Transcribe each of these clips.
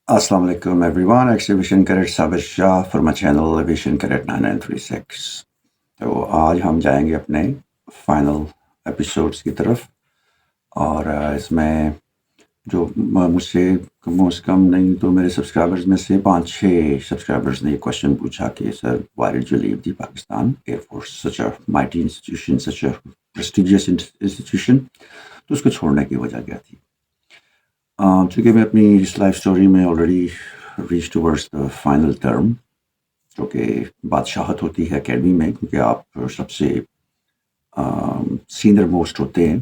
السلام علیکم everyone, exhibition crate Sabir Shah for my channel aviation crate 9936۔ تو آج ہم جائیں گے اپنے فائنل ایپیسوڈس کی طرف، اور اس میں جو مجھ سے کم از کم نہیں تو میرے سبسکرائبرز میں سے 5-6 سبسکرائبرز نے یہ کوشچن پوچھا کہ sir why did you leave the Pakistan air force, such a mighty institution, such a prestigious institution, تو اس کو چھوڑنے کی وجہ کیا تھی؟ چونکہ میں اپنی اس لائف اسٹوری میں already reach towards the final term, جو کہ بادشاہت ہوتی ہے اکیڈمی میں، کیونکہ آپ سب سے سینئر موسٹ ہوتے ہیں۔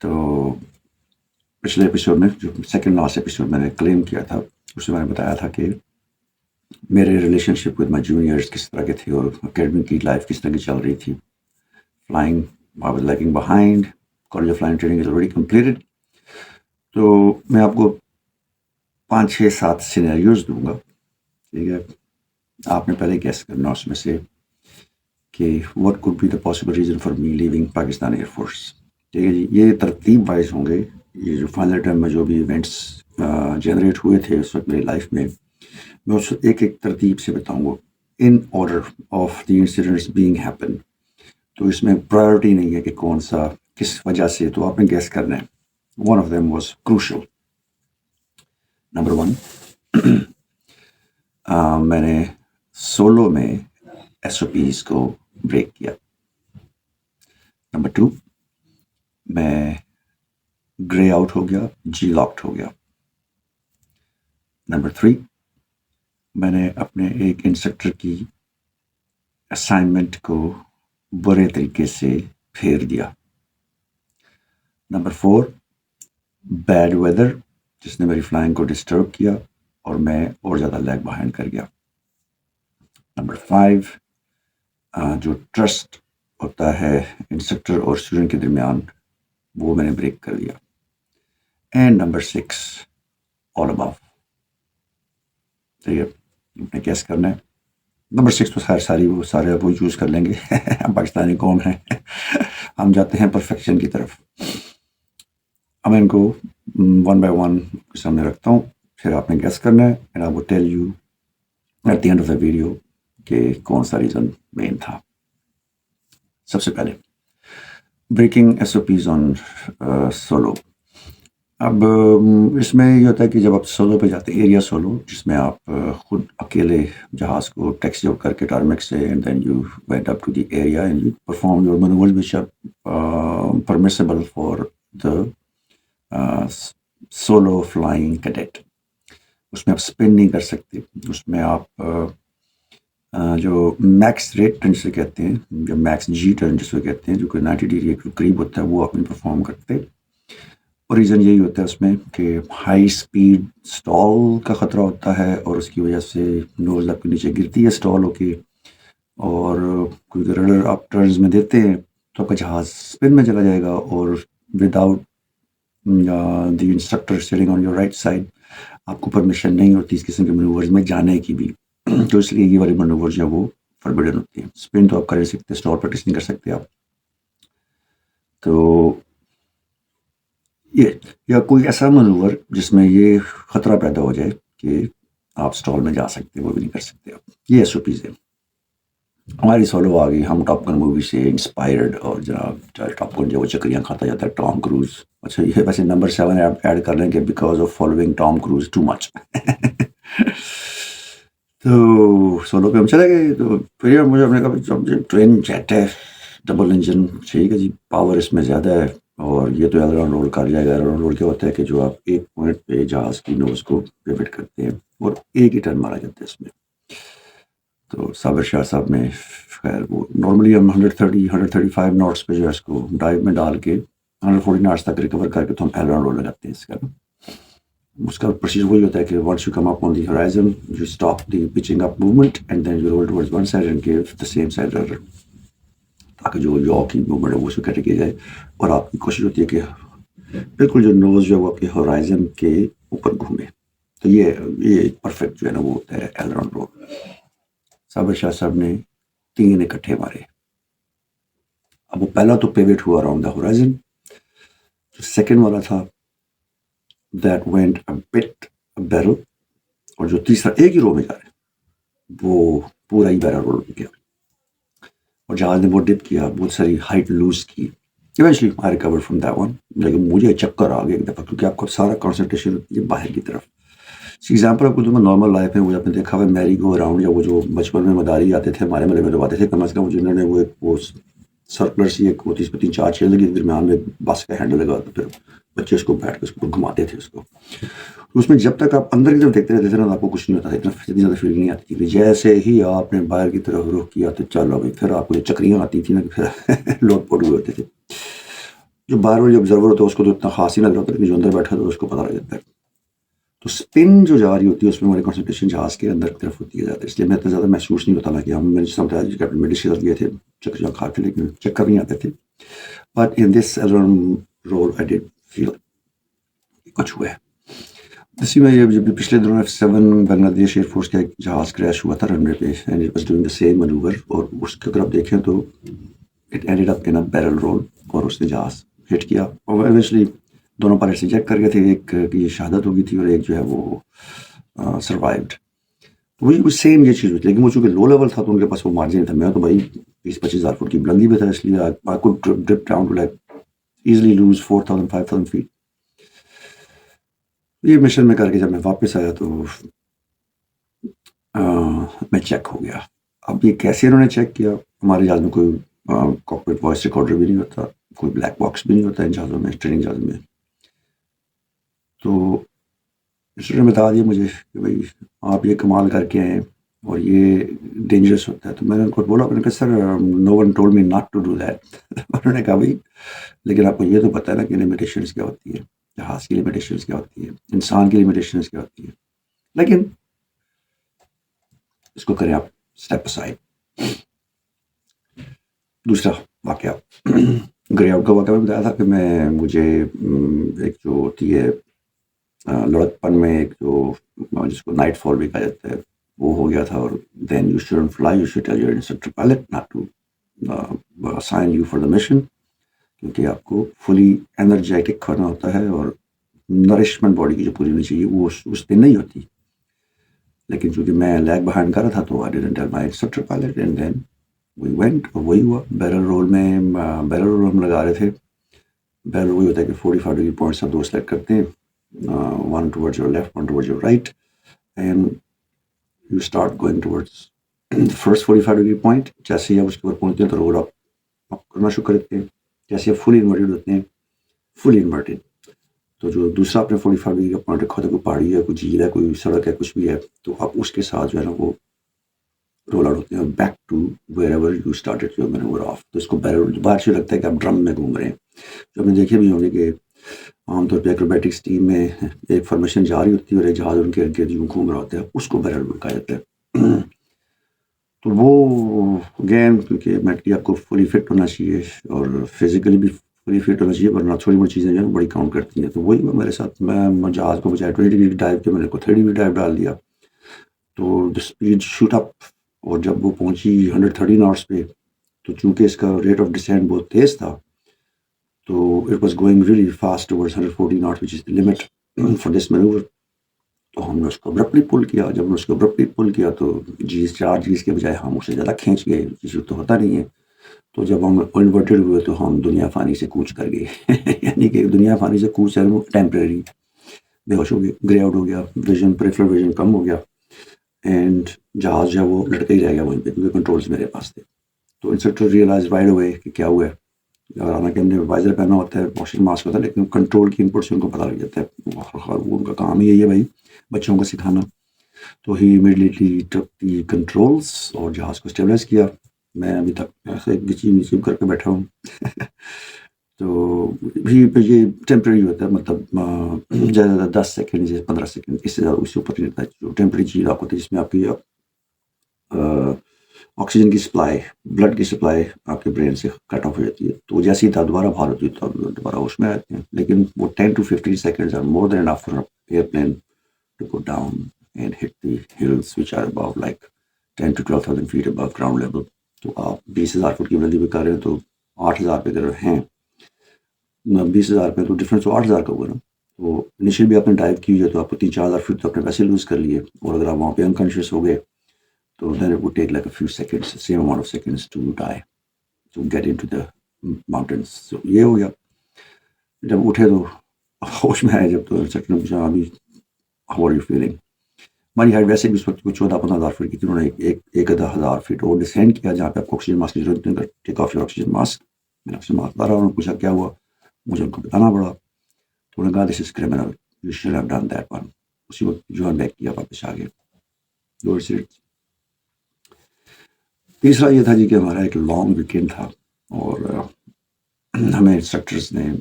تو پچھلے ایپیسوڈ میں، جو سیکنڈ لاسٹ ایپیسوڈ میں نے کلیم کیا تھا، اس میں نے بتایا تھا کہ میرے relation ship with my juniors کس طرح کے تھے اور اکیڈمی کی لائف کس طرح کی چل رہی تھی۔ Flying I was lagging behind, college of flying training is already completed. تو میں آپ کو 5-6-7 سینیریوز دوں گا، ٹھیک ہے؟ آپ نے پہلے گیس کرنا اس میں سے کہ what could be the possible reason for me leaving Pakistan air force, ٹھیک ہے جی؟ یہ ترتیب وائز ہوں گے، یہ جو فائنل ٹائم میں جو بھی ایونٹس جنریٹ ہوئے تھے اس وقت میری لائف میں اس ایک ایک ترتیب سے بتاؤں گا، in order of the incidents being happen. تو اس میں پرائیورٹی نہیں ہے کہ کون سا کس وجہ سے، تو آپ نے گیس کرنا ہے۔ One of them was crucial. Number 1، میں نے سولو میں ایس او پیز کو بریک کیا۔ نمبر 2، میں گرے آؤٹ ہو گیا، جی لاکڈ ہو گیا۔ نمبر 3، میں نے اپنے ایک انسٹرکٹر کی اسائنمنٹ کو برے طریقے سے پھیر دیا۔ نمبر 4، بیڈ ویدر جس نے میری فلائنگ کو ڈسٹرب کیا اور میں اور زیادہ لیگ بہائنڈ کر گیا۔ نمبر 5، جو ٹرسٹ ہوتا ہے انسٹرکٹر اور اسٹوڈنٹ کے درمیان، وہ میں نے بریک کر دیا۔ اینڈ نمبر 6، آل اباؤ۔ ٹھیک ہے، آپ نے گیس کرنا ہے۔ نمبر 6 تو سارے وہ یوز کر لیں گے ہم پاکستانی قوم ہیں ہم جاتے ہیں پرفیکشن کی طرف۔ اب میں ان کو 1 by 1 کے سامنے رکھتا ہوں، پھر آپ نے گیس کرنا ہے، and I will tell you at the end of the video کہ کون سا ریزن مین تھا۔ سب سے پہلے breaking S O Ps on solo. اب اس میں یہ ہوتا ہے کہ جب آپ سولو پہ جاتے ہیں، ایریا سولو، جس میں آپ خود اکیلے جہاز کو ٹیکسی آؤٹ کر کے ٹارمیک سے، and then you went up to the area and you perform your manoeuvres which are permissible for the solo flying cadet. اس میں آپ اسپن نہیں کر سکتے، اس میں آپ جو میکس ریٹ ٹرن جسے کہتے ہیں، جو میکس جی ٹرن جسے کہتے ہیں، جو کہ 90 ڈگری کے قریب ہوتا ہے، وہ آپ نہیں پرفارم کرتے۔ اور ریزن یہی ہوتا ہے اس میں کہ ہائی اسپیڈ سٹال کا خطرہ ہوتا ہے، اور اس کی وجہ سے نوز آپ کے نیچے گرتی ہے سٹال ہو کے، اور کیونکہ رڈر آپ ٹرنز میں دیتے ہیں تو آپ کا جہاز اسپن میں چلا جائے گا، اور without the instructor sitting on your right side آپ کو پرمیشن نہیں ہوتی اس قسم کے مینوورز میں جانے کی بھی۔ تو اس لیے یہ والی مینوور جو ہے وہ فربیڈن ہوتی ہے۔ اسپن تو آپ کر سکتے، سٹال پریکٹس نہیں کر سکتے آپ۔ تو یہ یا کوئی ایسا مینوور جس میں یہ خطرہ پیدا ہو جائے کہ آپ سٹال میں جا سکتے، وہ بھی نہیں کر سکتے آپ۔ یہ ایس او پیز ہے۔ ہماری سولو آ گئی، ہم ٹاپ گن مووی سے انسپائرڈ، اور جناب ٹاپ گن جو وہ چکریاں کھاتا جاتا ہے، ٹام کروز۔ اچھا، یہ ویسے نمبر 7 آپ ایڈ کر لیں گے because of following Tom Cruise too much تو سولو پہ ہم چلے گئے، تو پھر مجھے نے کہا ٹوین جیٹ ہے، ڈبل انجن، ٹھیک ہے جی، پاور اس میں زیادہ ہے، اور یہ تو ایلرون رول کر جائے گا۔ ایلرون رول کیا ہوتا ہے کہ جو آپ ایک پوائنٹ پہ جہاز کی نوز کو پیوٹ کرتے ہیں اور ایک ہی ٹرن مارا جاتا ہے اس میں۔ تو صابر شاہ صاحب نے خیر وہ نارملی ہم 135 ناٹس پہ جو ہے اس کو ڈائیو میں ڈال کے 140 ناٹس تک ریکور کر کے تو ہم ایلرون رول لگاتے ہیں اس کا۔ اس کا پروسیجر وہی ہوتا ہے کہ once you come up on the horizon you stop the pitching up movement and then you roll towards one side and give the same side rudder, تاکہ جو یو کی موومنٹ ہے وہ اس کو کٹ کیا جائے، اور آپ کی کوشش ہوتی ہے کہ بالکل جو نوز جو ہے وہ آپ کے ہورائزن کے اوپر گھومے۔ تو یہ پرفیکٹ جو ہے نا وہ ہوتا ہے ایلرون رول۔ صابر شاہ صاحب نے 3 اکٹھے مارے۔ اب وہ پہلا تو پیوٹ ہوا اراؤنڈ دا ہورائزن، جو سیکنڈ والا تھا that went a but barrel, اور جو تیسرا ایک ہی رو میں جا رہے ہیں وہ پورا ہی بیرل رول میں گیا، اور جہاز نے بہت ڈپ کیا، بہت ساری ہائٹ لوز کی. Eventually I recover from that one, لیکن مجھے چکر آ گیا ایک دفعہ، کیونکہ آپ کو سارا کانسنٹریشن ہوتی ہے باہر کی طرف. ایگزامپل آپ کو دوں گا نارمل لائف میں، وہ آپ نے دیکھا ہوا میری گو اراؤنڈ، یا وہ جو بچپن میں مداری آتے تھے ہمارے ملے میں جو آتے تھے، کم از کم جنہوں نے وہ سرکلر سی ایک ہوتی، اس پہ 3-4 چیل لگی، درمیان میں بس کا ہینڈل لگا، تو پھر بچے اس کو بیٹھ کے اس کو گھماتے تھے اس کو. اس میں جب تک آپ اندر کی طرف دیکھتے رہتے تھے نا، آپ کو کچھ نہیں ہوتا تھا، اتنی زیادہ فیل نہیں آتی تھی. جیسے ہی آپ نے باہر کی طرف رخ کیا تو چلو بھائی، پھر آپ کو جو چکریاں آتی تھیں نا، پھر لوٹ پوٹ ہوئے ہوتے تھے. جو باہر جو آبزرور ہوتا ہے اس کو تو اتنا خاص ہی نظر ہوتا ہے، لیکن جو اندر بیٹھا تو اس کو پتہ لگ جاتا ہے. تو اسپن جو جا رہی ہوتی ہے اس میں ہماری کانسنٹریشن جہاز کے اندر کی طرف ہوتی ہے زیادہ، اس لیے میں اتنا زیادہ محسوس نہیں ہوتا تھا کہ ہم میڈیسن گئے تھے چکر کھا کے، لیکن چکر نہیں آتے تھے. But in this role I did feel کچھ ہوا ہے. اسی میں یہ جب پچھلے دنوں F7 بنگلہ دیش ایئر فورس کا ایک جہاز کریش ہوا تھا رن وے پہ، and it was doing the same manoeuvre, اور اس کے اگر آپ دیکھیں تو it ended up in a barrel roll, اور اس نے جہاز ہٹ کیا، اور ایونچولی دونوں پائلٹ سے چیک کر گئے تھے، ایک کی شہادت ہو گئی تھی اور ایک جو ہے وہ سروائیوڈ. وہی سیم یہ چیز ہوئی، لیکن وہ چونکہ لو لیول تھا تو ان کے پاس وہ مارجن تھا. میں تو بھائی 20-25,000 فٹ کی بلندی پہ تھا، اس لیے I could drip down to like easily lose 4,000-5,000 feet. یہ مشن میں کر کے جب میں واپس آیا تو میں چیک ہو گیا. اب یہ کیسے انہوں نے چیک کیا؟ ہمارے جہاز میں کوئی کاکپٹ وائس ریکارڈر بھی نہیں ہوتا، کوئی بلیک باکس بھی نہیں ہوتا ان جہازوں میں، ٹریننگ جہاز میں. تو انسٹرکٹر نے بتا دیا مجھے کہ بھائی آپ یہ کمال کر کے آئے اور یہ ڈینجرس ہوتا ہے. تو میں نے ان کو بولا، میں نے کہا sir no one told me not to do that. انہوں نے کہا بھائی لیکن آپ کو یہ تو پتہ ہے نا کہ لمیٹیشنس کیا ہوتی ہے، جہاز کی لمیٹیشنس کیا ہوتی ہے، انسان کی لمیٹیشنس کیا ہوتی ہے، لیکن اس کو کریں آپ اسٹیپ اسائڈ. دوسرا واقعہ گرے آؤٹ کا واقعہ میں بتایا تھا کہ مجھے ایک جو ہوتی ہے لڑکپن میں، ایک جو جس کو نائٹ فال بھی کہا جاتا ہے، وہ ہو گیا تھا. اور then you shouldn't fly, you should tell your instructor pilot not to assign you for the mission, کیونکہ آپ کو فلی انرجیٹک ہونا ہوتا ہے، اور نرشمنٹ باڈی کی جو پوری ہونی چاہیے وہ اس دن نہیں ہوتی. لیکن چونکہ میں لیگ بہائنڈ کر رہا تھا تو I didn't tell my instructor pilot, and then we went. اور وہی ہوا بیرل رول میں، بیرل رول ہم لگا رہے تھے. بیرل وہی ہوتا ہے کہ 45 ڈگری پوائنٹس آپ دو سلیکٹ کرتے ہیں، one towards your left, one towards your right, and you start going towards the first 45 degree point. جیسے ہی آپ اس کے اوپر پہنچتے ہیں تو رول آپ کرنا شروع کرتے ہیں. جیسے آپ فلی انورٹیڈ ہوتے ہیں، فلی انورٹیڈ، تو جو دوسرا آپ نے 45 ڈگری کا پوائنٹ رکھا ہوتا ہے، کوئی پہاڑی ہے، کوئی جھیل ہے، کوئی سڑک ہے، کچھ بھی ہے، تو آپ اس کے ساتھ جو ہے نا وہ رول آؤٹ ہوتے ہیں back to wherever you started your manoeuvre off. تو اس کو باہر سے لگتا ہے کہ آپ ڈرم میں گھوم رہے ہیں. جو آپ نے دیکھے بھی ہوں گے کہ عام طور پہ ایکروبیٹکس ٹیم میں ایک فارمیشن جاری ہوتی ہے اور ایک جہاز ان کے ارد گرد یوں گھوم رہا ہوتا ہے، اس کو بیرل رول کہا جاتا ہے. تو وہ گیم کیونکہ مینٹلی آپ کو فلی فٹ ہونا چاہیے اور فزیکلی بھی فلی فٹ ہونا چاہیے، ورنہ تھوڑی بڑی چیزیں جو ہیں بڑی کاؤنٹ کرتی ہیں. تو وہی میرے ساتھ، میں جہاز کو بجائے 20 ڈگری ڈائیو کے میں نے کو 30 ڈگری ڈائیو ڈال دیا. تو اسپیڈ شوٹ اپ، اور جب وہ پہنچی 130 ناٹس پہ، تو چونکہ اس کا ریٹ آف ڈسینڈ بہت تیز تھا، تو it was going really fast towards 140 knot which is the limit for this manoeuvre. تو ہم نے اس کو ابرپٹلی پل کیا. جب ہم نے اس کو ابرپٹلی پل کیا تو چار جیز کے بجائے ہم اسے زیادہ کھینچ گئے، جس تو ہوتا نہیں ہے. تو جب ہم انورٹیڈ ہوئے تو ہم دنیا فانی سے کوچ کر گئے. یعنی کہ دنیا فانی سے کوچ ہے وہ ٹیمپریری، بے ہوش ہو گیا، گرے آؤٹ ہو گیا، ویژن پریفرل ویژن کم ہو گیا، اینڈ جہاز جو ہے وہ لٹکا ہی رہ گیا وہیں پہ، کیونکہ کنٹرولز میرے پاس تھے. تو انسٹرکٹر ریئلائز رائٹ اوے کہ کیا ہوا ہے. حالانکہ ہم نے وائزر پہنا ہوتا ہے، آکسیجن ماسک ہوتا ہے، لیکن کنٹرول کی انپٹ سے ان کو پتہ لگ جاتا ہے، وہ ان کا کام ہی یہی ہے بھائی، بچوں کو سکھانا. تو ہی امیڈیٹلی ٹک دی کنٹرولز اور جہاز کو اسٹیبلائز کیا. میں ابھی تک ایسے گچی کر کے بیٹھا ہوں. تو یہ ٹیمپریری ہوتا ہے، مطلب زیادہ 10 سیکنڈ سے 15 سیکنڈ، اس سے زیادہ اس سے اوپر نہیں رہتا ہے. جو ٹیمپریری چیز آپ ہوتی ہے جس میں آپ کی آکسیجن کی سپلائی، بلڈ کی سپلائی آپ کے برین سے کٹ آف ہو جاتی ہے. تو جیسے ہی دوبارہ بحال ہوتی ہے تو دوبارہ ہوش میں آتے ہیں. لیکن وہ 10 to 15 seconds are more than enough for an airplane to go down and hit the hills which are above like 10 to 12,000 feet above ground level. تو آپ 20,000 فٹ کی بلندی پہ کر رہے ہیں تو 8,000 پہ اگر ہیں، 20,000 پہ تو ڈفرینس تو 8,000 کا ہوگا نا. تو انیشیل بھی آپ نے ڈائیو کی ہے تو آپ کو 3-4 ہزار فٹ تو اپنے پیسے لوز کر لیے، اور اگر آپ وہاں پہ انکانشیس ہو گئے تو then it would take like a few seconds, same amount of seconds to die, to get into the mountains. تو یہ ہو گیا. جب اٹھے تو ہوش میں آئے جب، تو سیکٹر نے پوچھا ابھی ہاؤ آر یو فیلنگ. ہماری ہائٹ ویسے بھی اس وقت کچھ 14-15 ہزار فٹ کی تھی. انہوں نے ایک آدھا ہزار فٹ اور ڈسینڈ کیا جہاں پہ آپ کو آکسیجن ماسک کی ضرورت نہیں. ٹیک آف یور آکسیجن ماسک. میں آکسیجن ماسک لا رہا ہوں. انہوں نے پوچھا کیا ہوا، مجھے ان کو بتانا پڑا. تو انہوں نے کہا this is criminal, you should have done that one. اسی وقت جو ہے بیک کیا، واپس آ گئے. تیسرا یہ تھا جی کہ ہمارا ایک لانگ ویکینڈ تھا، اور ہمیں انسٹرکٹرز نے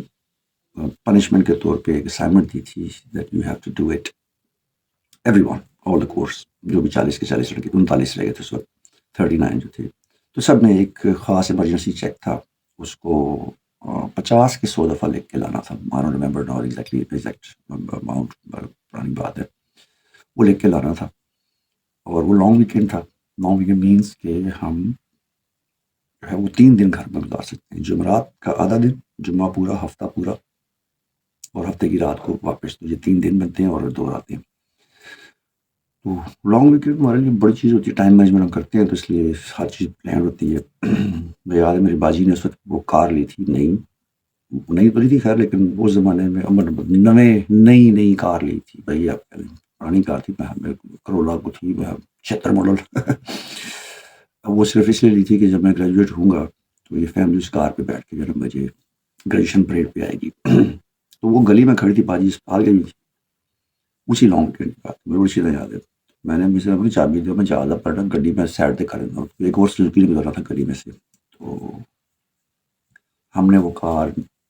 پنشمنٹ کے طور پہ ایک اسائنمنٹ دی تھی that you have to do it every one all the course. جو بھی 40 کے 40 لڑکے، 39 رہ گئے تھے اس وقت، 39 جو تھے. تو سب نے ایک خاص ایمرجنسی چیک تھا، اس کو 50 کے 100 دفعہ لکھ کے لانا تھا. I don't remember now exact amount, پرانی بات ہے. وہ لکھ کے لانا تھا، اور وہ لانگ ویکینڈ تھا. لانگ ویکینڈ مینس کہ ہم جو ہے وہ 3 دن گھر میں گزار سکتے ہیں. جمعرات کا آدھا دن، جمعہ پورا، ہفتہ پورا، اور ہفتے کی رات کو واپس. تو یہ 3 دن بنتے ہیں اور 2 راتیں. تو لانگ ویکینڈ ہمارے لیے بڑی چیز ہوتی ہے. ٹائم مینجمنٹ ہم کرتے ہیں تو اس لیے ہر چیز پلان ہوتی ہے. مجھے یاد ہے میری باجی نے اس وقت وہ کار لی تھی، نئی تو نہیں تھی خیر، لیکن اس زمانے میں نئی کار لی تھی. بھائی آپ پرانی کار تھی، کرولا کو تھی 76 ماڈل. وہ صرف اس لیے لی تھی کہ جب میں گریجویٹ ہوں گا تو یہ فیملی اس کار پہ بیٹھ کے جو مجھے گریجویشن پریڈ پہ آئے گی. تو وہ گلی میں کھڑی تھی، باجی اسپتال گئی تھی. اسی لانگ ویکینڈ کی بات مجھے بڑی چیزیں یاد ہے. میں نے مجھ سے چابی دیا، میں جا پڑا گڈی میں سائڈ پہ کھڑا تھا. ایک اور سلوکی نہیں گزارا تھا گلی میں سے. تو ہم نے وہ کار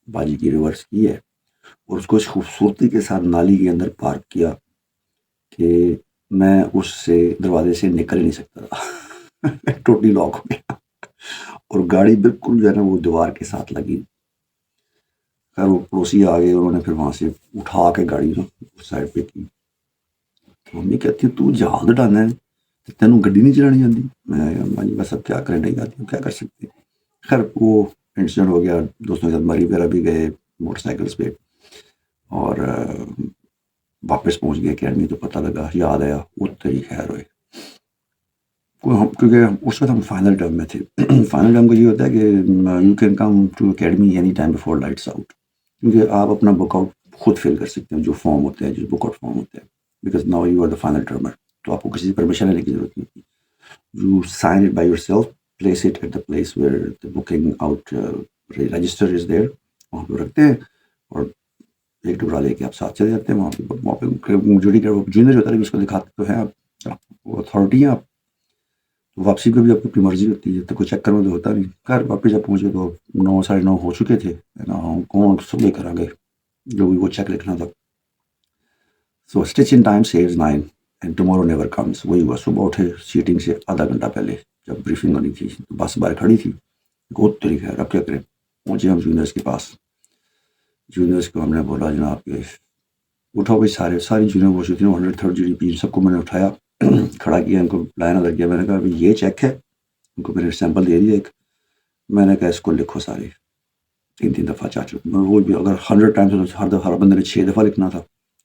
باجی کی ریورس کی ہے اور اس کو اس خوبصورتی کے ساتھ نالی کے اندر پارک کیا کہ میں اس سے دروازے سے نکل ہی نہیں سکتا تھا. ٹوٹلی لاک ہو گیا، اور گاڑی بالکل جو ہے نا وہ دیوار کے ساتھ لگی. خیر وہ پڑوسی آ گئے، انہوں نے پھر وہاں سے اٹھا کے گاڑی اس سائڈ پہ کی. تو ممی کہتی تو جہاز ڈالنا ہے، تینوں گڈی نہیں چلانی آتی. میں بس اب کیا کریں، نہیں آتی، کیا کر سکتے. خیر وہ انسیڈنٹ ہو گیا. دوستوں کے ساتھ مری وغیرہ بھی گئے موٹر سائیکلس پہ، اور واپس پہنچ گئے اکیڈمی. تو پتہ لگا، یاد آیا وہ تیری خیر ہوئے. کیونکہ اس وقت ہم فائنل ٹرم میں تھے. فائنل ٹرم کا یہ ہوتا ہے کہ you can come to academy any time before lights out, کیونکہ آپ اپنا بک آؤٹ خود فل کر سکتے ہیں جو فارم ہوتے ہیں، جو بک آؤٹ فارم ہوتے ہیں. Because now you are the final termer. تو آپ کو کسی سے پرمیشن لینے کی ضرورت نہیں ہوتی. You sign it by yourself, place it at the place where the booking out register is there. وہاں پہ رکھتے ہیں اور ایک ٹکڑا لے کے آپ ساتھ چلے جاتے ہیں. وہاں پہ جونیئر ہوتا ہے اس کو دکھاتے تو ہیں آپ، وہ اتھارٹی ہیں آپ. تو واپسی پہ بھی آپ کی اپنی مرضی ہوتی ہے، تو کوئی چکر میں تو ہوتا نہیں. خیر واپس جب پہنچے تو 9 ساڑھے 9 ہو چکے تھے. کون صبح کرا گئے جو بھی وہ چیک لکھنا تھا. So stitch in time saves 9 and tomorrow never comes. وہی ہوا، صبح اٹھے سیٹنگ سے آدھا گھنٹہ پہلے جب بریفنگ ہونی تھی. بس باہر کھڑی تھی، بہت طریقہ ہے اب کیا کریں. پہنچے ہم جونیئرس کے پاس. جونیئرس کو ہم نے بولا جناب کہ اٹھو بھائی. ساری جونیئر وہ تھی 103 GDP، سب کو میں نے اٹھایا، کھڑا کیا، ان کو لائن ادا کیا. میں نے کہا یہ چیک ہے. ان کو میں نے سیمپل دے دیا ایک. میں نے کہا اس کو لکھو سارے 3 دفعہ 4. وہ بھی اگر 100 ٹائمس ہر بندے نے 6 دفعہ لکھنا تھا،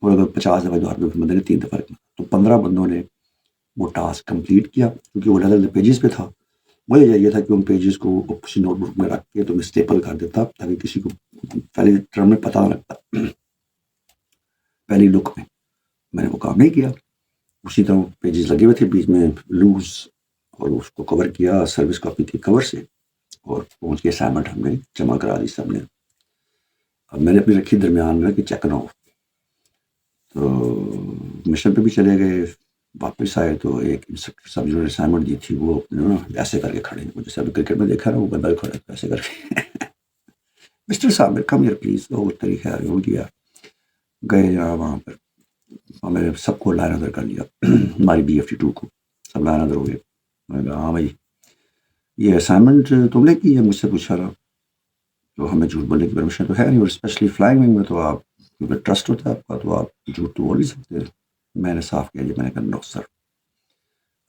اور اگر 50 دفعہ تو ہر بندے نے 3 دفعہ لکھنا. تو 15 بندوں نے وہ ٹاسک کمپلیٹ کیا، کیونکہ وہ الگ الگ پیجز پہ تھا. مجھے یہ تھا کہ ان پیجز کو کسی نوٹ بک میں رکھ کے تو میں اسٹیپل کر دیتا تاکہ کسی کو پہلی ٹرم میں پتہ نہ لگتا. پہلی لک میں نے وہ کام نہیں کیا. اسی طرح پیجز لگے ہوئے تھے بیچ میں لوز، اور اس کو کور کیا سروس کاپی کے کور سے، اور پہنچ کے اسائنمنٹ ہم نے جمع کرا دی سب نے. اب میں نے اپنی رکھی درمیان میں کہ چیک نہ ہو. تو مشن پہ بھی چلے گئے. واپس آئے تو ایک انسٹرکٹر صاحب جو اسائنمنٹ دی تھی وہ ایسے کر کے کھڑے ہیں. جیسے ابھی کرکٹ میں دیکھا نا، وہ بندہ کھڑے ایسے کر کے مسٹر صاحب کم ہیئر پلیز. وہ طریقہ ہو گیا. گئے وہاں پر میں نے سب کو لائن ادر کر لیا. ہماری BFT2 کو سب لائن ادر ہو گئے. میں نے کہا ہاں بھائی یہ اسائنمنٹ تم نے کی ہے؟ مجھ سے پوچھا رہا. تو ہمیں جھوٹ بولنے کی پرمیشن تو ہے نہیں، اور اسپیشلی فلائنگ ونگ میں تو آپ کیونکہ ٹرسٹ ہوتا ہے آپ کا تو آپ جھوٹ تو بول نہیں سکتے. میں نے صاف کیا. میں نے کہا نو سر.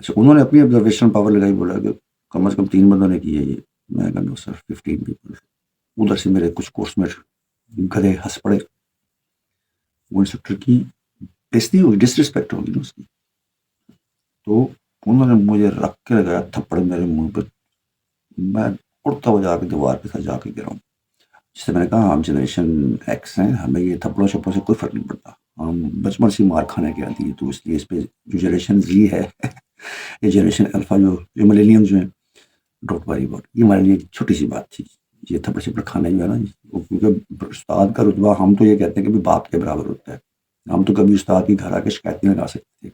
اچھا انہوں نے اپنی آبزرویشن پاور لگائی، بولا کہ کم از کم 3 بندوں نے کی ہے یہ. میں نے کہا نو سر 15 پیپل. ادھر سے میرے کچھ کورس میٹ گدھے ہنس پڑے. وہ انسٹرکٹر کی بےزتی ہوگی، ڈسرسپیکٹ ہوگی نا اس کی. تو انہوں نے مجھے رکھ کے لگایا تھپڑ میرے منہ پہ، میں اڑتا ہوا جا کے دیوار پہ تھا، جا کے گرا ہوں. جس سے میں نے کہا ہم جنریشن ایکس ہیں، ہمیں یہ تھپڑوں شپڑوں سے کوئی فرق نہیں پڑتا، ہم بچپن سے مار کھانے کے عادی ہیں. تو اس لیے اس پہ جو جنریشن زی ہے یہ جنریشن الفا جو ملینیم جو ہیں، ڈونٹ وری اباؤٹ، یہ ہمارے لیے ایک چھوٹی سی بات تھی. یہ تھپڑ شپڑ کھانا جو ہے نا، کیونکہ استاد کا رتبہ ہم تو یہ کہتے ہیں کہ بھی باپ کے برابر ہوتا ہے. ہم تو کبھی استاد کی گھر آ کے شکایت نہیں لگا سکتے تھے.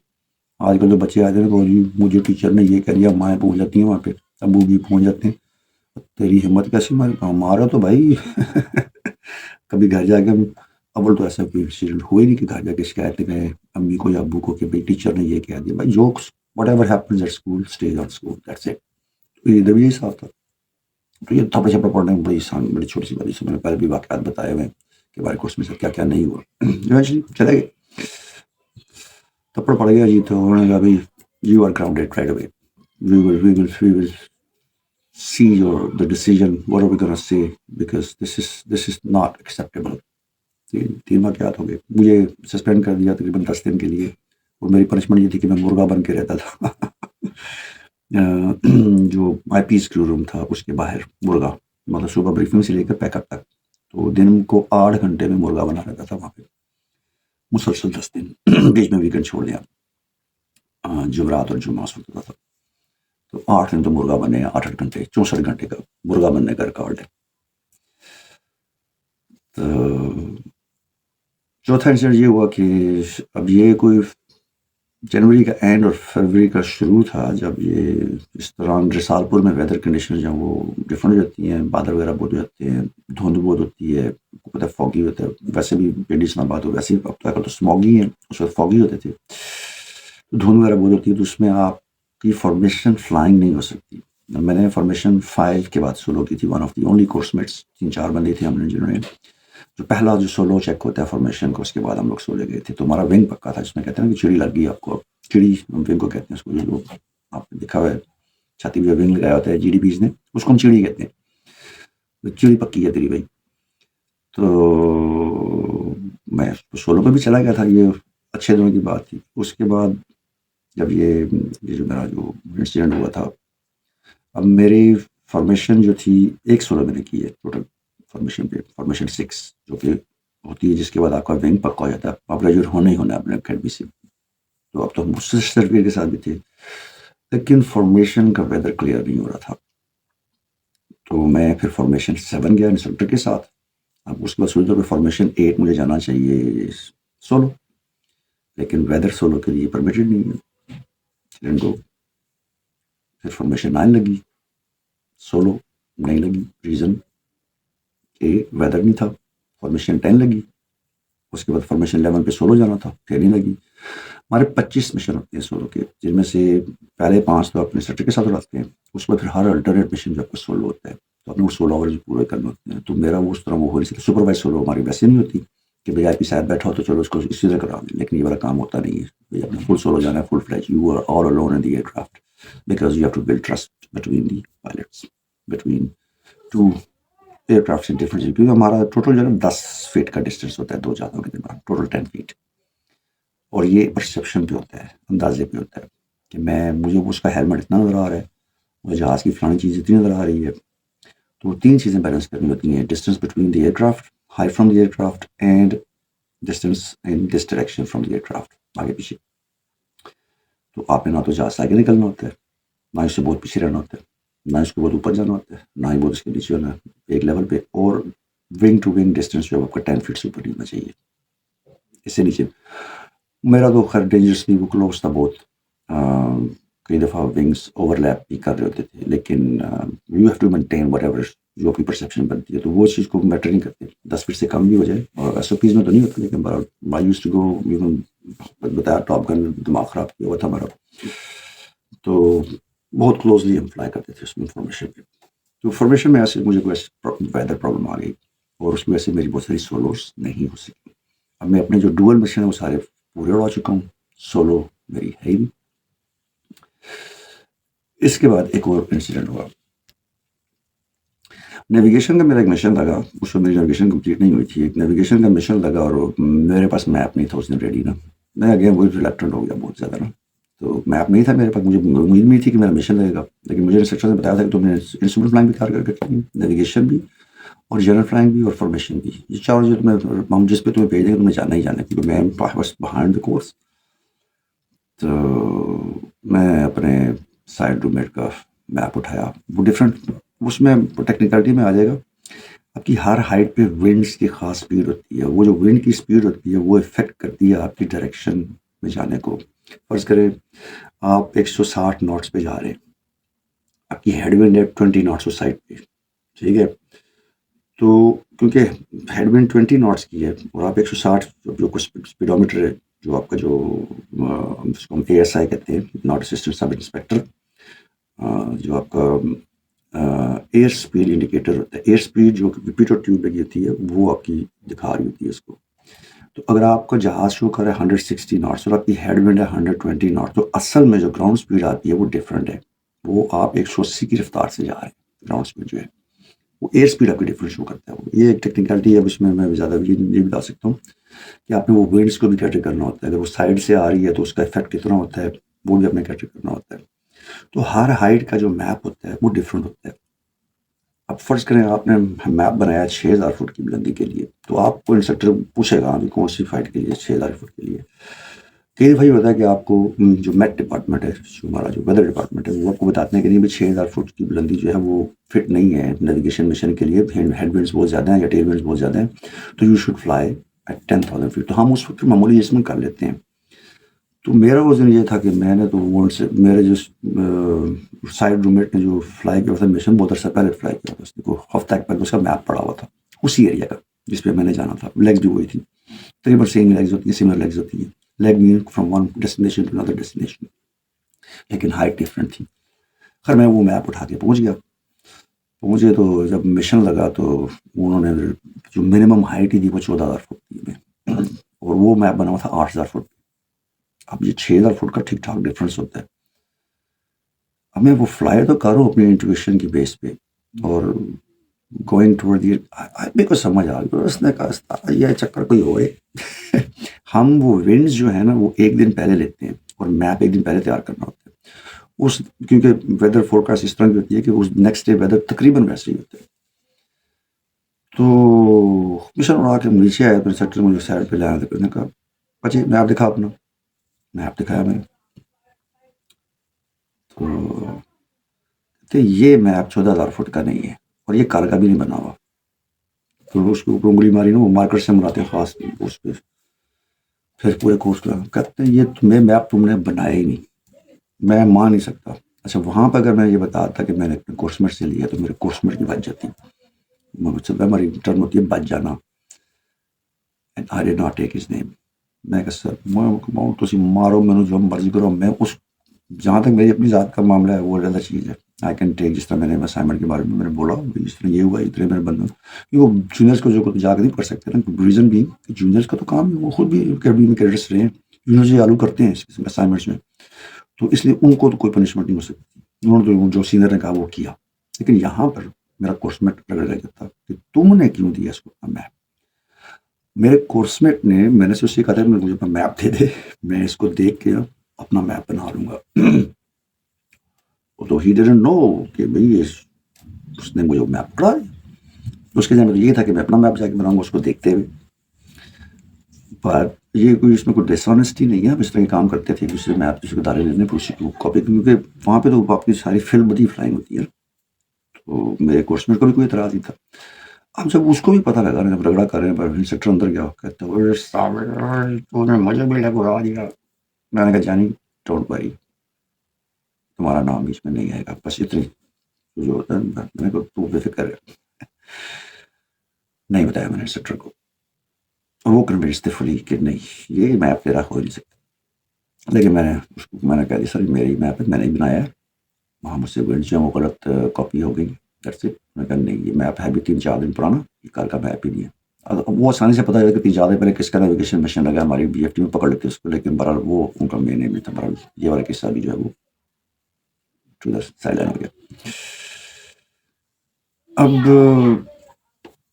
آج کل جو بچے آتے ہیں تو جی مجھے ٹیچر نے یہ کہہ دیا، مائیں پہنچ جاتی ہیں وہاں پہ، ابو بھی پہنچ جاتے ہیں. تیری ہمت کیسی ماری؟ ہمارا تو بھائی کبھی گھر جا کے اول تو ایسا کوئی انسیڈنٹ ہوا ہی نہیں کہ گھر جا کے شکایت کریں امی کو یا ابو کو کہ بھائی ٹیچر نے یہ کہہ دیا. بھائی jokes whatever happens at school stays on school, that's it. تو ادھر بھی یہی صاف تھا. تو یہ تھپڑ چھپڑ پڑھنے میں بڑی چھوٹی سی بات، سے میں نے پہلے بھی واقعات بتائے ہوئے کہ ہمارے کورس میں سے کیا کیا نہیں ہوا. ایونچولی چلے گئے، تھپڑ پڑ گیا جی. تو انہوں نے کہا بھائی you are grounded right away, we will see the decision, what are we going to say, because this is not acceptable. 3 واقعات ہو گئے. مجھے سسپینڈ کر دیا تقریباً 10 دن کے لیے، اور میری پنشمنٹ یہ تھی کہ میں مرغا بن کے رہتا تھا جو آئی پی اسکرو روم تھا اس کے باہر مرغا، مطلب صبح بریفنگ سے لے کر پیک اپ تک، تو دن کو 8 گھنٹے میں مرغا بنا رہتا تھا وہاں پہ مسلسل 10 دن. بیچ میں ویکینڈ چھوڑ دیا، جمعرات اور جمعہ اس وقت ہوتا تھا. تو 8 دن تو مرغا بنے، 8 گھنٹے 64 گھنٹے کا مرغا بننے کا ریکارڈ ہے. تو چوتھا انسیڈنٹ یہ ہوا کہ اب یہ کوئی جنوری کا اینڈ اور فروری کا شروع تھا، جب یہ اس دوران رسال پور میں ویدر کنڈیشن جو وہ ڈفرینٹ ہو جاتی ہیں، بادل وغیرہ بہت ہو جاتے ہیں، دھند بہت ہوتی ہے، پتہ فوگی ہوتا ہے. ویسے بھی پنڈی اسلام آباد ہو، ویسے اب تک تو اسموگی ہیں، اس وقت فوگی ہوتے تھے، دھند وغیرہ بہت ہوتی ہے. تو اس میں آپ کی فارمیشن فلائنگ نہیں ہو سکتی. میں نے فارمیشن 5 کے بعد سولو کی تھی، one of the only course mates, 3-4 بندے تھے ہم نے جنہوں نے جو پہلا جو سولو چیک ہوتا ہے فارمیشن کو، اس کے بعد ہم لوگ سولے گئے تھے. تو ہمارا ونگ پکا تھا، جس میں کہتے ہیں کہ چڑی لگ گئی آپ کو، چڑی ونگ کو کہتے ہیں اس کو. یہ لوگ آپ نے دیکھا ہوا ہے چھاتی پہ ونگ لگایا ہوتا ہے جی ڈی پیز نے، اس کو ہم چڑی کہتے ہیں. تو چڑی پکی ہے تیری بھائی. تو میں سولو پہ بھی چلا گیا تھا، یہ اچھے دنوں کی بات تھی. اس کے بعد جب یہ جو میرا جو انسیڈنٹ ہوا تھا، اب میری فارمیشن جو تھی ایک سولو میں نے کی ہے ٹوٹل فارمیشن پہ، فارمیشن 6 جو کہ ہوتی ہے، جس کے بعد آپ کا ونگ پکا ہو جاتا ہے، آپ گریجویٹ ہونا ہی ہونا ہے اپنے اکیڈمی سے. تو اب تو ہم اس سرٹیفکیٹ کے ساتھ بھی تھے، لیکن فارمیشن کا ویدر کلیئر نہیں ہو رہا تھا. تو میں پھر فارمیشن 7 گیا انسٹرکٹر کے ساتھ. اب اس کے بعد سوچا کہ فارمیشن 8 مجھے جانا چاہیے سولو، لیکن ویدر سولو کے لیے پرمیٹڈ نہیں ہے. کو پھر فارمیشن 9 لگی، سولو نہیں لگی، ریزن کہ ویدر نہیں تھا. فارمیشن 10 لگی، اس کے بعد فارمیشن 11 پہ سولو جانا تھا، پھر نہیں لگی. ہمارے 25 مشن ہوتے ہیں سولو کے، جن میں سے پہلے 5 تو اپنے سیٹر کے ساتھ اڑاتے ہیں، اس میں پھر ہر الٹرنیٹ مشن جو آپ کو سولو ہوتا ہے تو اپنے وہ 16 آورز پورے کرنے ہوتے ہیں. تو میرا وہ اس طرح وہ ہو رہی تھی. سپروائز سولو ہماری ویسے نہیں ہوتی کہ بھائی آپ کی ساتھ بیٹھا ہو تو چلو اس کو اسی طرح کرا دیں، لیکن یہ والا کام ہوتا نہیں ہے. بھائی آپ نے فل سولو جانا ہے، full fledge, you are all alone in the aircraft, because you have to build trust between the pilots, between two aircraft in different. کیونکہ ہمارا ٹوٹل جو ہے 10 فٹ کا ڈسٹینس ہوتا ہے دو جہازوں کے درمیان، ٹوٹل 10 فٹ. اور یہ پرسیپشن پہ ہوتا ہے، اندازے پہ ہوتا ہے کہ مجھے اس کا ہیلمٹ اتنا نظر آ رہا ہے، مجھے جہاز کی فلانی چیز اتنی نظر آ رہی ہے. تو 3 چیزیں بیلنس کرنی ہوتی ہیں: distance between the aircraft, high from the aircraft, and distance in this direction from the aircraft, آگے پیچھے. تو آپ نے نہ تو جہاز سے آگے نکلنا ہوتا ہے، نہ اس سے بہت پیچھے رہنا ہوتا ہے، نہ اس کو بہت اوپر جانا ہوتا ہے، نہ ہی بہت اس کے نیچے ہونا ہے، ایک لیول پہ. اور ونگ ٹو ونگ ڈسٹینس جو ہے آپ کا 10 فٹ سے اوپر ہونا چاہیے، اس سے نیچے. میرا تو خیر ڈینجرسلی وہ کلوز تھا بہت، کئی دفعہ ونگس اوور لیپ بھی کر رہے ہوتے تھے، لیکن you have to maintain whatever جو آپ کی پرسیپشن بنتی ہے. تو وہ چیز کو میٹر نہیں کرتے، 10 فٹ سے کم بھی ہو جائے. اور ایس او پیز میں تو نہیں ہوتا، لیکن آئی یوز ٹو گو، ایون بتایا ٹاپ گن دماغ خراب کیا ہوا تھا ہمارا. تو بہت کلوزلی ہم فلائی کرتے تھے اس میں فارمیشن پہ. تو فارمیشن میں ایسے مجھے کوئی ویدر پرابلم آ گئی، اور اس کی وجہ سے میری بہت ساری سولوز نہیں ہو سکی. اب میں اپنے جو ڈوئل مشن ہیں وہ سارے پورے اڑا چکا ہوں، سولو میری ہے ہی نہیں. اس کے بعد ایک اور انسیڈنٹ ہوا. نیویگیشن کا میرا ایک مشن لگا، اس وقت میری نیویگیشن کمپلیٹ نہیں ہوئی تھی، ایک نیویگیشن کا مشن لگا اور میرے پاس میپ نہیں تھا اس دن ریڈی نا، میں اگین وہی ریلیکٹنٹ ہو گیا بہت زیادہ نا، تو میپ نہیں تھا میرے پاس، مجھے امید نہیں تھی کہ میرا مشن لگے گا، لیکن مجھے انسٹرکٹر نے بتایا تھا کہ تم نے انسٹرومنٹ فلائنگ بھی کار کر کے نیویگیشن بھی اور جنرل فلائنگ بھی اور فارمیشن بھی، یہ چاروں جو ہم جس پہ تمہیں بھیج دیں گے تمہیں جانا ہی جانا ہے، کیونکہ میں بس بہائنڈ دا کورس. تو میں اپنے سائڈ روم میٹ کا میپ اٹھایا، وہ ڈفرینٹ، اس میں ٹیکنیکلٹی میں آ جائے گا. آپ کی ہر ہائٹ پہ ونڈس کی خاص اسپیڈ ہوتی ہے، وہ جو ونڈ کی اسپیڈ ہوتی ہے وہ افیکٹ کرتی ہے آپ کی ڈائریکشن میں جانے کو. فرض کریں آپ 160 ناٹس پہ جا رہے ہیں، آپ کی ہیڈ ونڈ ہے 20 ناٹس اس سائڈ پہ، ٹھیک ہے، تو کیونکہ ہیڈ ونڈ 20 ناٹس کی ہے اور آپ 160 جو کچھ اسپیڈومیٹر ہے، جو آپ کا جو جس کو ہم ASI کہتے ہیں، ناٹ اسسٹنٹ سب انسپیکٹر، جو آپ کا ایئر اسپیڈ انڈیکیٹر ہوتا ہے، ایئر اسپیڈ جو ریپیٹر ٹیوب لگی ہوتی ہے وہ آپ کی دکھا رہی ہوتی ہے اس کو. تو اگر آپ کا جہاز شو کر رہا ہے 160 ناٹس اور آپ کی ہیڈ ونڈ ہے 120 ناٹ، تو اصل میں جو گراؤنڈ اسپیڈ آتی ہے وہ ڈفرینٹ ہے، وہ آپ 180 کی رفتار سے جا رہے ہیں. گراؤنڈ اسپیڈ جو ہے وہ ایئر اسپیڈ آپ کی ڈفرینٹ شو کرتا ہے. یہ ایک ٹیکنیکلٹی ہے، اس میں میں زیادہ یہ بتا سکتا ہوں کہ آپ نے وہ ونڈس کو بھی کیٹر کرنا ہوتا ہے، اگر وہ سائڈ سے آ رہی ہے تو اس کا افیکٹ کتنا ہوتا ہے وہ بھی آپ نے کیٹر کرنا ہوتا ہے. تو ہر ہائٹ کا جو میپ ہوتا ہے وہ ڈفرینٹ ہوتا ہے. اب فرض کریں آپ نے میپ بنایا 6000 فٹ کی بلندی کے لیے، تو آپ کو انسٹرکٹر پوچھے گا کہ کون سی فائٹ کے لیے 6000 فٹ کے لیے. کئی دفعہ یہ ہوتا ہے کہ آپ کو جو میٹ ڈپارٹمنٹ ہے، جو ہمارا جو ویدر ڈپارٹمنٹ ہے، وہ آپ کو بتاتے ہیں کہ نہیں بھائی 6000 فٹ کی بلندی جو ہے وہ فٹ نہیں ہے نیویگیشن مشن کے لیے، ہیڈ ونڈس بہت زیادہ ہیں یا ٹیل ونڈس بہت زیادہ ہیں، تو you should fly at 10,000 feet. تو ہم اس وقت معمولی ایڈجسٹمنٹ کر لیتے ہیں. تو میرا وزن یہ تھا کہ میں نے تو وہ سے میرے جو سائڈ روم میٹ نے جو فلائی کیا تھا مشن بہت عرصہ پہلے فلائی کیا تھا، اس کو ہفتہ ایک پہلے اس کا میپ پڑا ہوا تھا اسی ایریا کا جس پہ میں نے جانا تھا. لیگز بھی وہی تھی، تقریباً سیم لیگز ہوتی ہیں، سملر لیگز ہوتی ہیں، leg main from one destination to اندر ڈیسٹینیشن، لیکن ہائٹ ڈفرینٹ تھی. خیر میں وہ میپ اٹھا کے پہنچ گیا. پہنچے تو جب مشن لگا تو انہوں نے جو منیمم ہائٹ ہی تھی وہ 14,000 فٹ تھی اور وہ میپ بنا ہوا تھا 8,000 فٹ. اب یہ 6,000 فٹ کا ٹھیک ٹھاک ڈفرینس ہوتا ہے. اب میں وہ فلائی تو کروں اپنی انٹویشن کی بیس پہ اور گوئنگ ٹورڈ دی میرے کو سمجھ آ گیا اس نے کہا یہ چکر کوئی ہوئے. ہم وہ ونڈز جو ہے نا وہ ایک دن پہلے لیتے ہیں اور میپ ایک دن پہلے تیار کرنا ہوتا ہے اس، کیونکہ ویدر فورکاسٹ اس طرح کی ہوتی ہے کہ اس نیکسٹ ڈے ویدر تقریباً ویسے ہی ہوتا ہے. تو مشن اڑا کے نیچے آیا تو انسٹرکٹر مجھے سائڈ پہ لایا تھا، نے کہا بچے میپ دکھا اپنا. میپ دکھایا میں نے، تو یہ میپ 14,000 فٹ کا نہیں ہے اور یہ کال کا بھی نہیں بنا ہوا. تو اس کے اوپر انگلی ماری نا، وہ مارکر سے مناتے ہیں خاص اس پہ. پھر پورے کورس کا کہتے ہیں یہ تمہیں میپ تم نے بنایا ہی نہیں، میں مان نہیں سکتا. اچھا وہاں پہ اگر میں یہ بتاتا کہ میں نے اپنے کورس میٹ سے لیا تو میرے کورس میٹ کی بچ جاتی، ہماری ٹرم ہوتی ہے بچ جانا. I did not take his name. میں کہا سر میں تسی مارو میں جو مرضی کرو، میں اس جہاں تک میری اپنی ذات کا معاملہ ہے وہ زیادہ چیز ہے. آئی کین ٹیک، جس طرح میں نے اسائنمنٹ کے بارے میں نے بولا جس طرح یہ ہوا اتنے میرے بندوں کہ وہ جونیئرس کو جو جا کے نہیں پڑھ سکتے نا، ریزن بھی جونیئرس کا تو کام ہے، وہ خود بھی کیبن میں کیڈرس رہے ہیں، جونیئرس یہ آلو کرتے ہیں اسائنمنٹس میں، تو اس لیے ان کو تو کوئی پنشمنٹ نہیں ہو سکتی. انہوں نے تو جو سینئر نے کہا وہ کیا. لیکن یہاں پر میرا کورس میٹ رگڑ گیا تھا کہ تم نے کیوں دیا اس کو میپ. میرے کورس میٹ نے، میں نے سے اسے کہا تھا مجھے اپنا میپ دے دے، میں اس کو دیکھ کے اپنا میپ بنا لوں گا. تو ہی ڈیڈنٹ نو کہ بھائی اس نے مجھے میپ پڑھا. اس کے ذہن میں یہ تھا کہ میں اپنا میپ جا کے بناؤں گا اس کو دیکھتے ہوئے. پر یہ کوئی اس میں کوئی ڈس آنیسٹی نہیں ہے، ہم اس طرح کے کام کرتے تھے دوسرے میپ کسی کو دارے لینے پوچھی کاپی، کیونکہ وہاں پہ تو آپ کی ساری فلم بدی فلائنگ ہوتی ہے. تو میرے کورس میٹ کو بھی کوئی اعتراض نہیں تھا. اب جب اس کو بھی پتہ لگا نا، جب رگڑا کر رہے ہیں پر انسٹرکٹر اندر گیا کہتا تو نے مجھے بھی لگا دیا. میں نے کہا جانی ڈونٹ وری، تمہارا نام بیچ میں نہیں آئے گا، بس اتنی جو ہوتا ہے. میں نے کہا تو بے فکر ہے. نہیں بتایا میں نے انسٹرکٹر کو، اور وہ کنوینس تھے فلی کہ نہیں یہ میپ تیرا ہو نہیں سکتا. لیکن میں نے اس کو میں نے کہا سر میری میپ ہے، میں نے بنایا ہے، وہاں مجھ سے وہ غلط کاپی ہو گئی. میں کہا نہیں یہ میپ ہے بھی 3-4 دن پرانا، یہ کل کا میپ ہی نہیں ہے. وہ آسانی سے پتہ چلا کہ 3-4 دن پہلے کس کا نیویگیشن مشین لگا، ہماری بی ایف ٹی میں پکڑ لیتے اس کو. لیکن بہرحال وہ ان کا مین نہیں تھا. بہرحال یہ والا قصہ بھی جو ہے وہ ٹو دا سائلنٹ ہو گیا. اب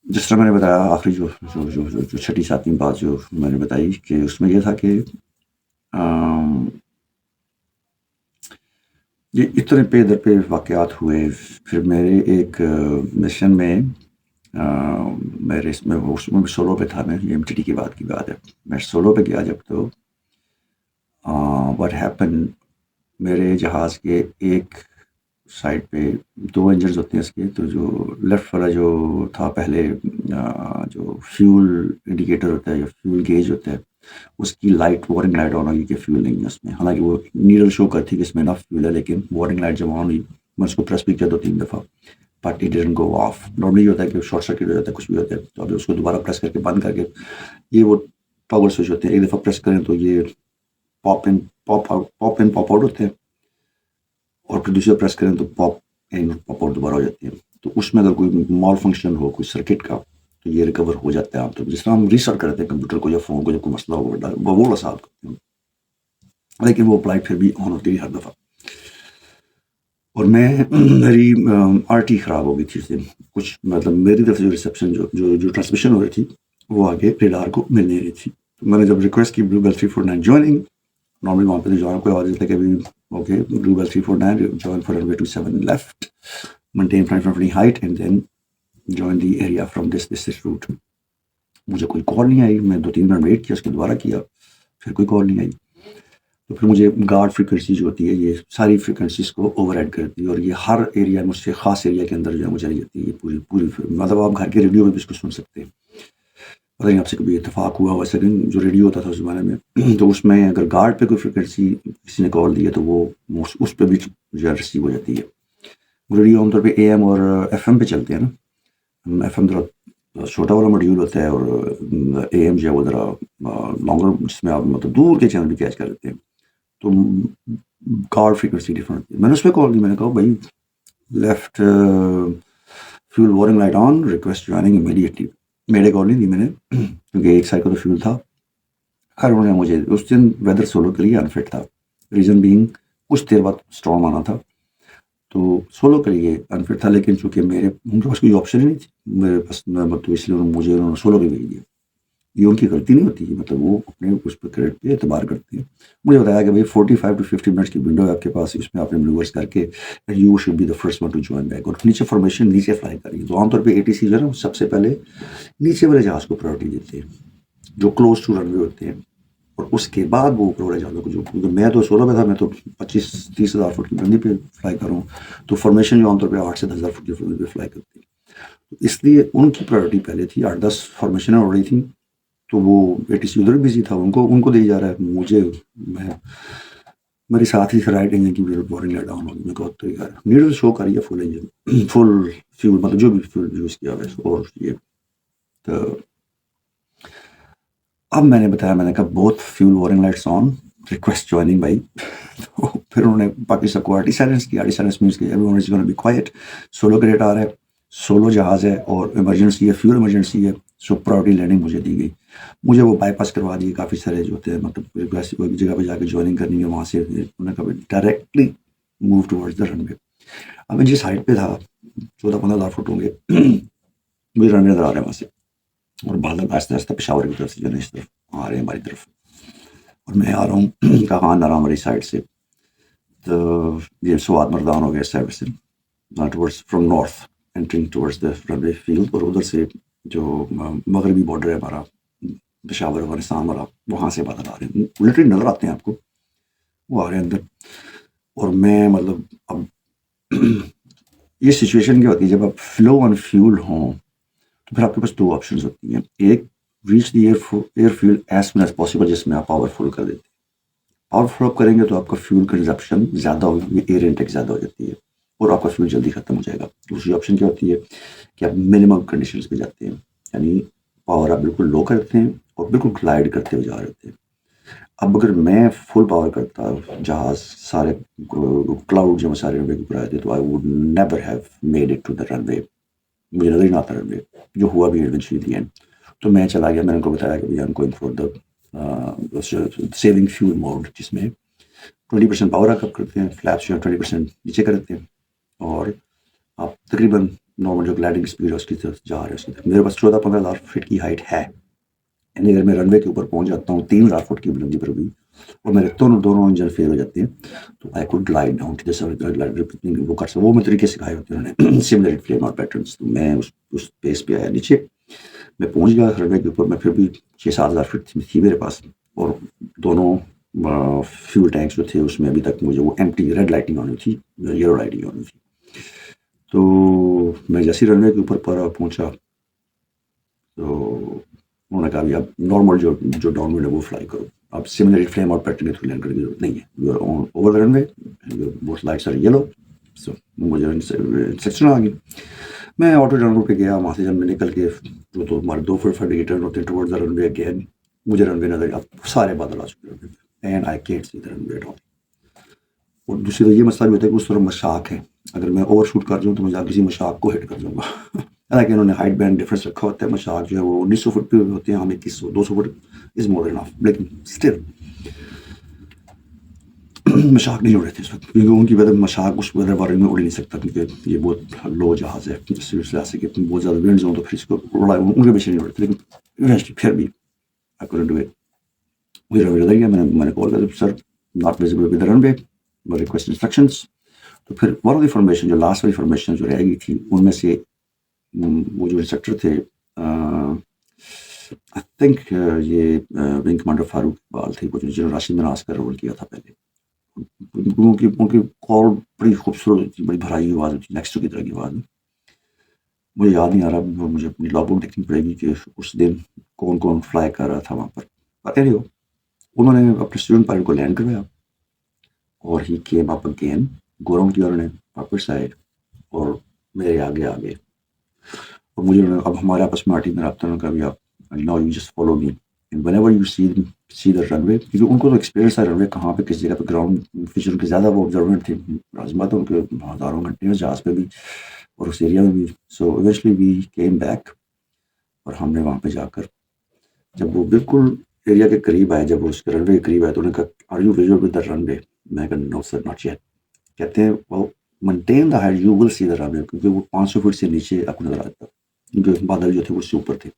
جس طرح میں نے بتایا آخری جو چھٹی ساتویں بات جو میں نے بتائی کہ اس میں یہ تھا کہ یہ اتنے پہ در پہ واقعات ہوئے. پھر میرے ایک مشن میں میرے اس میں سولو پہ تھا. میں ایم ٹی ٹی کی بات ہے. میں سولو پہ گیا جب تو واٹ ہیپن میرے جہاز کے ایک سائڈ پہ 2 انجنز ہوتے ہیں اس کے. تو جو لیفٹ والا جو تھا پہلے جو فیول انڈیکیٹر ہوتا ہے یا فیول گیج ہوتا ہے اس کی لائٹ وارننگ لائٹ آن ہوئی کہ فیول نہیں ہے اس میں. حالانکہ وہ نیڈل شو کرتی کہ اس میں انف فیول ہے, لیکن وارننگ لائٹ جب آن ہوئی میں اس کو پریس بھی کیا 2-3 دفعہ but it doesn't go of. Normally ہوتا ہے کہ شارٹ سرکٹ ہو جاتا ہے, کچھ بھی ہوتا ہے. تو ابھی اس کو دوبارہ پریس کر کے بند کر کے یہ وہ ٹاگل سوئچ ہوتے ہیں, ایک دفعہ پریس کریں تو یہ پاپ ان پاپ آؤٹ ہوتے ہیں اور پھر دوسرا پریس کریں تو پاپ ان پاپ آؤٹ دوبارہ ہو جاتی ہے. تو اس میں اگر کوئی مال فنکشن ہو کوئی سرکٹ کا تو یہ ریکور ہو جاتا ہے. تو جس طرح ہم ریسٹارٹ کرتے ہیں کمپیوٹر کو یا فون کو, جب کوئی مسئلہ ہو وہ صاف کرتے ہیں, لیکن وہ اپلائی پھر بھی آن ہوتی ہے ہر دفعہ. اور میری آر ٹی خراب ہو گئی تھی اس دن. کچھ مطلب میری طرف سے جو ریسیپشن جو ٹرانسمیشن ہو رہی تھی وہ آگے ریڈار کو مل نہیں رہی تھی. تو میں نے جب ریکویسٹ کی بلو بیل 349 جوائننگ, نارملی وہاں پہ جو کوئی آواز دیتا ہے کہ ابھی okay blue bell 349 join for runway 27 left maintain flight from height and then join the area from this route. مجھے کوئی کال نہیں آئی. میں 2-3 منٹ ویٹ کیا, اس کے دوبارہ کیا, پھر کوئی کال نہیں آئی. تو پھر مجھے گارڈ فریکوینسی جو ہوتی ہے یہ ساری فریکوینسیز کو اوور ایڈ کرتی ہے اور یہ ہر ایریا مجھ سے خاص ایریا کے اندر جو ہے مجھے چلی جاتی ہے. یہ پوری مطلب آپ گھر کے ریڈیو میں بھی اس کو سن سکتے ہیں. پتہ نہیں آپ سے کبھی اتفاق ہوا ویسے, جو ریڈیو ہوتا تھا اس زمانے میں تو اس میں اگر گارڈ پہ کوئی فریکوینسی کسی نے کال دی ہے تو وہ اس پہ بھی جو ہے ریسیو ہو جاتی ہے. ریڈیو عام طور پہ اے ایم اور ایف ایم پہ چلتے ہیں نا. ایف ایم ذرا چھوٹا والا ماڈیول ہوتا ہے اور اے ایم جو ہے وہ ذرا لانگر, جس میں آپ مطلب دور کے چینل بھی کیچ کر لیتے ہیں. تو کارڈ فریکوینسی ڈفرنٹ تھی. میں نے اس پہ کال دی, میں نے کہا بھائی left fuel warning light on request joining immediately. میرے کال نہیں دی میں نے کیونکہ ایک سائڈ کا تو فیول تھا. خیر انہوں نے مجھے اس دن ویدر سولو کے لیے انفٹ تھا. ریزن بینگ کچھ دیر بعد اسٹارم آنا تھا تو سولو کے لیے انفٹ تھا. لیکن چونکہ ان کے پاس کوئی آپشن ہی نہیں تھی میرے پاس, تو اس لیے انہوں نے سولو پہ بھیج دیا. یہ ان کی غلطی نہیں ہوتی, مطلب وہ اپنے اس پہ کریڈٹ پہ اعتبار کرتے ہیں. مجھے بتایا کہ بھائی 45 to 50 منٹس کی ونڈو ہے آپ کے پاس, اس میں آپ نے مینوورس کر کے you should be the first one to join back. اور نیچے فارمیشن نیچے فلائی کری. تو عام طور پہ ATC جو ہے نا سب سے پہلے نیچے والے جہاز کو پرائرٹی دیتے ہیں جو کلوز ٹو رن وے ہوتے ہیں, اور اس کے بعد وہ اوپر والے جہازوں کو. جو میں تو سولو پہ تھا, میں تو 25-30 ہزار فٹ کی بندی پہ فلائی کر رہا ہوں. تو فارمیشن جو عام طور پہ 8 سے 10 ہزار فٹ کی بندی پہ فلائی کرتی ہے. اس لیے ان کی پرائرٹی پہلے تھی. 8-10 فارمیشنیں ہو رہی تھیں تو وہ ATC ادھر بزی تھا, ان کو دے جا رہا ہے. مجھے میرے ساتھ ہی رائٹ انجن کی وارننگ لائٹ آن ہوگی. میں کہا تو یار نیڈل شو کر رہی ہے فل انجن فل فیول, مطلب جو بھی فیول یوز کیا ہے. اور یہ تو اب میں نے بتایا, میں نے کہا both fuel warning lights on request joining بھائی. تو پھر انہوں نے باقی سب کو آرٹی سائلنس کیا. آرٹی سائلنس مینس کہ everyone is gonna be quiet. Solo کا ریٹ آ رہا ہے, سولو جہاز ہے اور ایمرجنسی ہے, فیول ایمرجنسی ہے. سو پراورٹی لینڈنگ مجھے دی گئی. مجھے وہ بائی پاس کروا دیے. کافی سارے جو ہوتے ہیں مطلب ویسی کوئی جگہ پہ جا کے جوائننگ کرنی ہے وہاں سے انہوں نے کہا ڈائریکٹلی موو ٹورڈز دا رن وے. اب میں جس ہائٹ پہ تھا 14-15 ہزار فٹ ہوں گے, مجھے رن وے نظر آ رہے ہیں وہاں سے, اور بادل آہستہ آہستہ پشاور کی طرف سے جو ہے اس طرف آ رہے ہیں ہماری طرف, اور میں آ رہا ہوں کہاں آ رہا ہوں ہماری سائڈ سے. تو یہ سوات مردان ہو گیا سائڈ سے towards from north entering towards the run way field, اور ادھر سے جو مغربی بارڈر ہے ہمارا پشاور افغانستان والا, وہاں سے بادل آ رہے ہیں. لٹرلی نظر آتے ہیں آپ کو, وہ آ رہے ہیں اندر. اور میں مطلب اب یہ سچویشن کیا ہوتی ہے جب آپ فلو آن فیول ہوں تو پھر آپ کے پاس 2 آپشنز ہوتی ہیں. ایک reach the airfield as soon as possible, جس میں آپ پاور فل کر دیتے ہیں. پاور فل اپ کریں گے تو آپ کا فیول کنزپشن زیادہ ہوگی, ایئر انٹیک زیادہ ہو جاتی ہے اور آپ کا فیول جلدی ختم ہو جائے گا. دوسری آپشن کیا ہوتی ہے کہ آپ منیمم کنڈیشنز پہ جاتے ہیں, یعنی پاور آپ بالکل لو کرتے ہیں اور بالکل گلائڈ کرتے ہوئے جا رہے ہوتے ہیں. اب اگر میں فل پاور کرتا جہاز سارے کلاؤڈ جو سارے رن وے کے اوپر آئے تھے تو I would never have made it to the runway. مجھے نظر ہی نہ آتا رن وے, جو ہوا بھی ایونچولی دی اینڈ. تو میں چلا گیا, میں نے ان کو بتایا کہ I'm going for the saving fuel mode, جس میں 20% پاور اپ کرتے ہیں, فلیپس جو ہے 20% نیچے کرتے ہیں, اور آپ تقریباً نارمل جو گلائڈنگ اسپیڈ ہے اس کی طرف جا رہے ہیں اس کی طرف. میرے پاس 14-15 ہزار فٹ کی ہائٹ ہے. یعنی اگر میں رن وے کے اوپر پہنچ جاتا ہوں 3,000 فٹ کی بلندی پر بھی اور میرے دونوں انجن فیل ہو جاتے ہیں تو آئی کوڈ گلائڈ ڈاؤن. جیسے وہ کر سکتا وہ میں طریقے سکھائے ہوتے ہیں انہوں نے سملر فلیم اور پیٹرنس. تو میں اس پیس پہ آیا نیچے, میں پہنچ گیا رن وے کے اوپر. میں پھر بھی 6-7 ہزار فٹ تھی میرے پاس اور دونوں فیول ٹینکس جو تھے اس میں ابھی تک مجھے وہ ایمٹی ریڈ لائٹنگ ہونی تھی, یلو لائٹنگ ہونی تھی. تو میں جیسے رن وے کے اوپر پہنچا تو انہوں نے کہا بھی اب نارمل جو ڈاؤن وینڈ ہے وہ فلائی کرو, اب سملر فلیم اور پیٹرن کے تھرو لینڈ کرنے کی ضرورت نہیں ہے. You are over runway, both lights are yellow. So مجھے انسٹرکشن آ گئی. میں آٹو ٹرن روڈ پہ گیا. وہاں سے جب میں نکل کے جو تو ہمارے 2 فٹ کے ٹرن ہوتے ہیں toward the run way again, مجھے رن وے نظر اب سارے بادل آ چکے and I can't see the runway at all. اور دوسری تو یہ مسئلہ بھی ہوتا ہے کہ اس طرح مشاق ہے, اگر میں اوور شوٹ کر جاؤں تو میں کسی مشاق کو ہٹ کر جاؤں گا. حالانکہ انہوں نے ہائٹ بینڈ ڈفرینس رکھا ہوتا ہے. مشاق جو ہے وہ 1900 فٹ پہ ہوتے ہیں, ہم 2100-200 فٹ از مور دین انف, لیکن اسٹل مشاق نہیں اڑ رہے تھے اس وقت, کیونکہ ان کی ویدر مشاق اس ویدر وارنگ میں اڑ نہیں سکتا کیونکہ یہ بہت لو جہاز ہے. اس وجہ سے کہ بہت زیادہ ونڈز ہوں تو پھر اس کو اڑا ان کے پیچھے نہیں اڑتے. لیکن پھر بھی آئی کوڈنٹ ڈو اٹ. مجھے رن وے نظر گیا. میں نے کال کیا, sir not visible with runway, request instructions. تو پھر ون آف دی فارمیشن جو لاسٹ والی فارمیشن جو رہ گئی تھی ان میں سے وہ جو انسٹرکٹر تھے آئی تھنک یہ ونگ کمانڈر فاروق اقبال تھے, وہ جنرل راشد مناس کا رول کیا تھا پہلے. ان کی کال بڑی خوبصورت ہوتی, بڑی بھرائی آواز ہوتی, نیکسٹ کی طرح کی آواز. مجھے یاد نہیں آ رہا, مجھے اپنی لاگ بک دیکھنی پڑے گی کہ اس دن کون کون فلائی کر رہا تھا وہاں پر. پتہ نہیں ہو, انہوں نے اپنے اسٹوڈنٹ پائلٹ کو لینڈ کروایا اور he came up again, go round کیا انہوں نے واپس سائڈ اور میرے آگے اور مجھے اب ہمارے آپس میں آرٹی میں رابطہ کا بھی آپ know you just follow me whenever you see the runway, کیونکہ ان کو تو ایکسپیرینس ہے رن وے کہاں پہ کس جگہ پہ گراؤنڈ فیچر کے زیادہ وہ آبزرونٹ تھے. لازمہ تو ان کے ہزاروں گھنٹے جہاز پہ بھی اور اس ایریا میں بھی. So eventually we came back اور ہم نے وہاں پہ جا کر جب وہ بالکل ایریا کے قریب آئے, جب اس کے رن وے کے قریب آئے تو انہوں نے کہا are you visual with the runway. میں کہا نو سر ناٹ یٹ. کہتے ہیں وہ maintain the height you will see the runway, کیونکہ وہ 500 فٹ سے نیچے آپ کو نظر آتا, کیونکہ بادل جو تھے وہ اس سے اوپر تھے.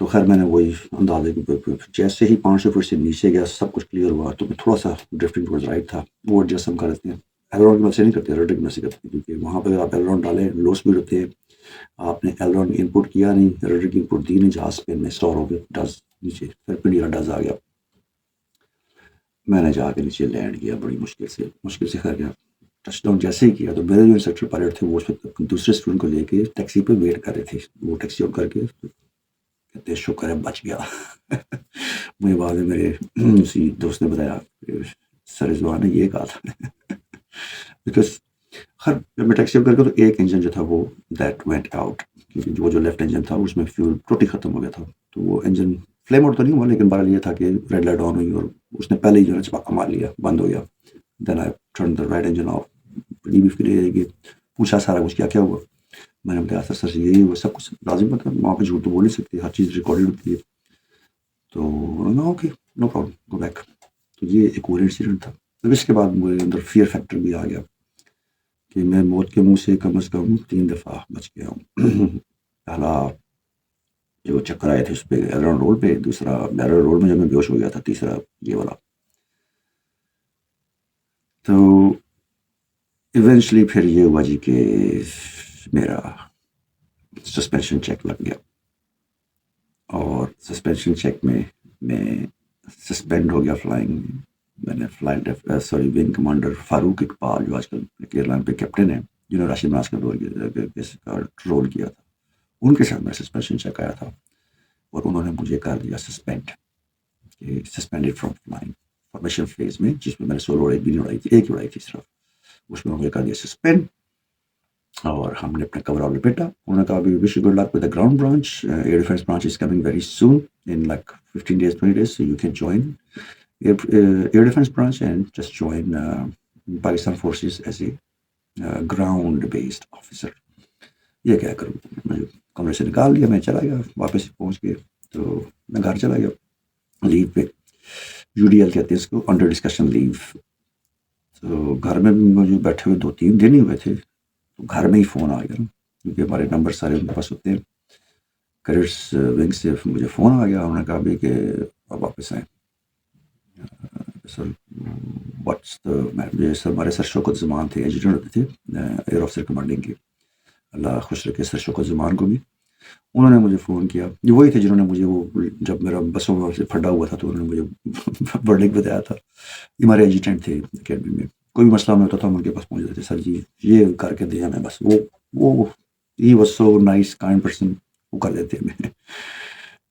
تو خیر میں نے وہی اندازے کہ جیسے ہی 500 فٹ سے نیچے گیا سب کچھ کلیئر ہوا تو میں تھوڑا سا ڈرفٹنگ ٹورڈز رائٹ تھا. وہ ایڈجسٹ ہم کر لیتے ہیں, ایلرون کی مدد سے نہیں کرتے, رڈر کی مدد سے کرتے ہیں, کیونکہ وہاں پہ آپ ایلرون ڈالیں لو اسپیڈ ہوتے ہیں, آپ نے ایلرون ان پٹ کیا نہیں, رڈر کی ان پٹ دی نہیں, جہاز پہ میں اسٹور ہو گئے ڈز نیچے, پھر پنڈیا ڈز آ گیا. میں نے جا کے نیچے لینڈ کیا بڑی مشکل سے خیر گیا. ٹچ ڈاؤن جیسے ہی کیا تو میرے جو انسٹرکٹر پائلٹ تھے وہ اس وقت دوسرے اسٹوڈنٹ کو لے کے ٹیکسی پہ ویٹ کر رہے تھے. وہ ٹیکسی آن کر کے کہتے شکر ہے بچ گیا. مجھے بعد میں میرے اسی دوست نے بتایا سر رضوان نے یہ کہا تھا بیکاز ہر جب میں ٹیکسی آن کر کے تو ایک انجن جو تھا وہ دیٹ وینٹ آؤٹ, کیونکہ وہ جو لیفٹ انجن تھا اس میں فیول ٹوٹلی ختم ہو گیا تھا. تو وہ انجن فلیم آؤٹ تو نہیں ہوا, لیکن بہرحال یہ تھا کہ ریڈ لائٹ آن ہوئی اور اس نے پہلے ہی جو ہے چپاکا مار لیا, بند ہو گیا. Then I turn the right engine off. Debrief کے لیے پوچھا سارا کچھ کیا ہوا. میں نے بتایا سر یہی ہوا, سب کچھ لازم پتہ, وہاں پہ جھوٹ تو بول نہیں سکتے, ہر چیز ریکارڈیڈ ہوتی ہے. تو okay no problem go back. تو یہ ایک اور انسیڈنٹ تھا. پھر اس کے بعد مجھے اندر فیئر فیکٹر بھی آ گیا کہ میں موت کے منہ سے کم از کم 3 دفعہ بچ گیا ہوں. پہلا جو چکر آئے تھے اس پہ ایلرون رول پہ, دوسرا ایلرون رول میں جب میں بے ہوش ہو گیا تھا, تیسرا یہ والا. تو ایونچولی پھر یہ ہوا جی کہ میرا سسپینشن چیک لگ گیا اور سسپینشن چیک میں سسپینڈ ہو گیا فلائنگ. میں نے ونگ کمانڈر فاروق اقبال جو آج کل ایئر لائن پہ کیپٹن ہیں, جنہوں نے راشد مناس کا رول کیا تھا, ان کے ساتھ میرا سسپینشن چیک آیا تھا اور انہوں نے مجھے کر دیا سسپینڈ, کہ suspended from flying formation phase میں, جس میں نے سولو ایک بھی نہیں اڑائی تھی, ایک ہی اڑائی تھی صرف. اس میں مجھے کر دیا سسپینڈ اور ہم نے اپنا کور آؤٹ لپیٹا. انہوں نے کہا بھی wish you good luck with the ground branch, year defence branch is coming very soon in like 15 days 20 days, so you can join air defense branch and just join Pakistan forces as a ground based officer. یہ کیا کروں, میں کمرے سے نکال لیا, میں چلا گیا واپس پہنچ کے. تو میں گھر چلا گیا لیو پہ, UDL کہتے ہیں اس کو, انڈر ڈسکشن لیو. تو گھر میں مجھے بیٹھے ہوئے 2-3 دن ہی ہوئے تھے. تو گھر میں ہی فون آ گیا نا، کیونکہ ہمارے نمبر سارے ان کے پاس ہوتے ہیں. کریئرس ونگ سے مجھے فون آ گیا، انہوں نے کہا بھی کہ آپ واپس آئیں. سر واٹس سر ہمارے سر شوکت زمان تھے، ایجوٹنٹ ہوتے تھے ایئر آفیسر کمانڈنگ کے، اللہ خوش رکھے سر شوکت زمان کو بھی. انہوں نے مجھے فون کیا، یہ وہی تھے جنہوں نے مجھے وہ جب میرا بسوں میں سے پھٹا ہوا تھا تو انہوں نے مجھے ورڈک بتایا تھا. یہ ہمارے ایجوٹنٹ تھے اکیڈمی میں، کوئی بھی مسئلہ میں ہوتا تھا ہم ان کے پاس پہنچ جاتے تھے، سر جی یہ کر کے دیا میں بس وہ he was so nice kind person, وہ کر دیتے میں.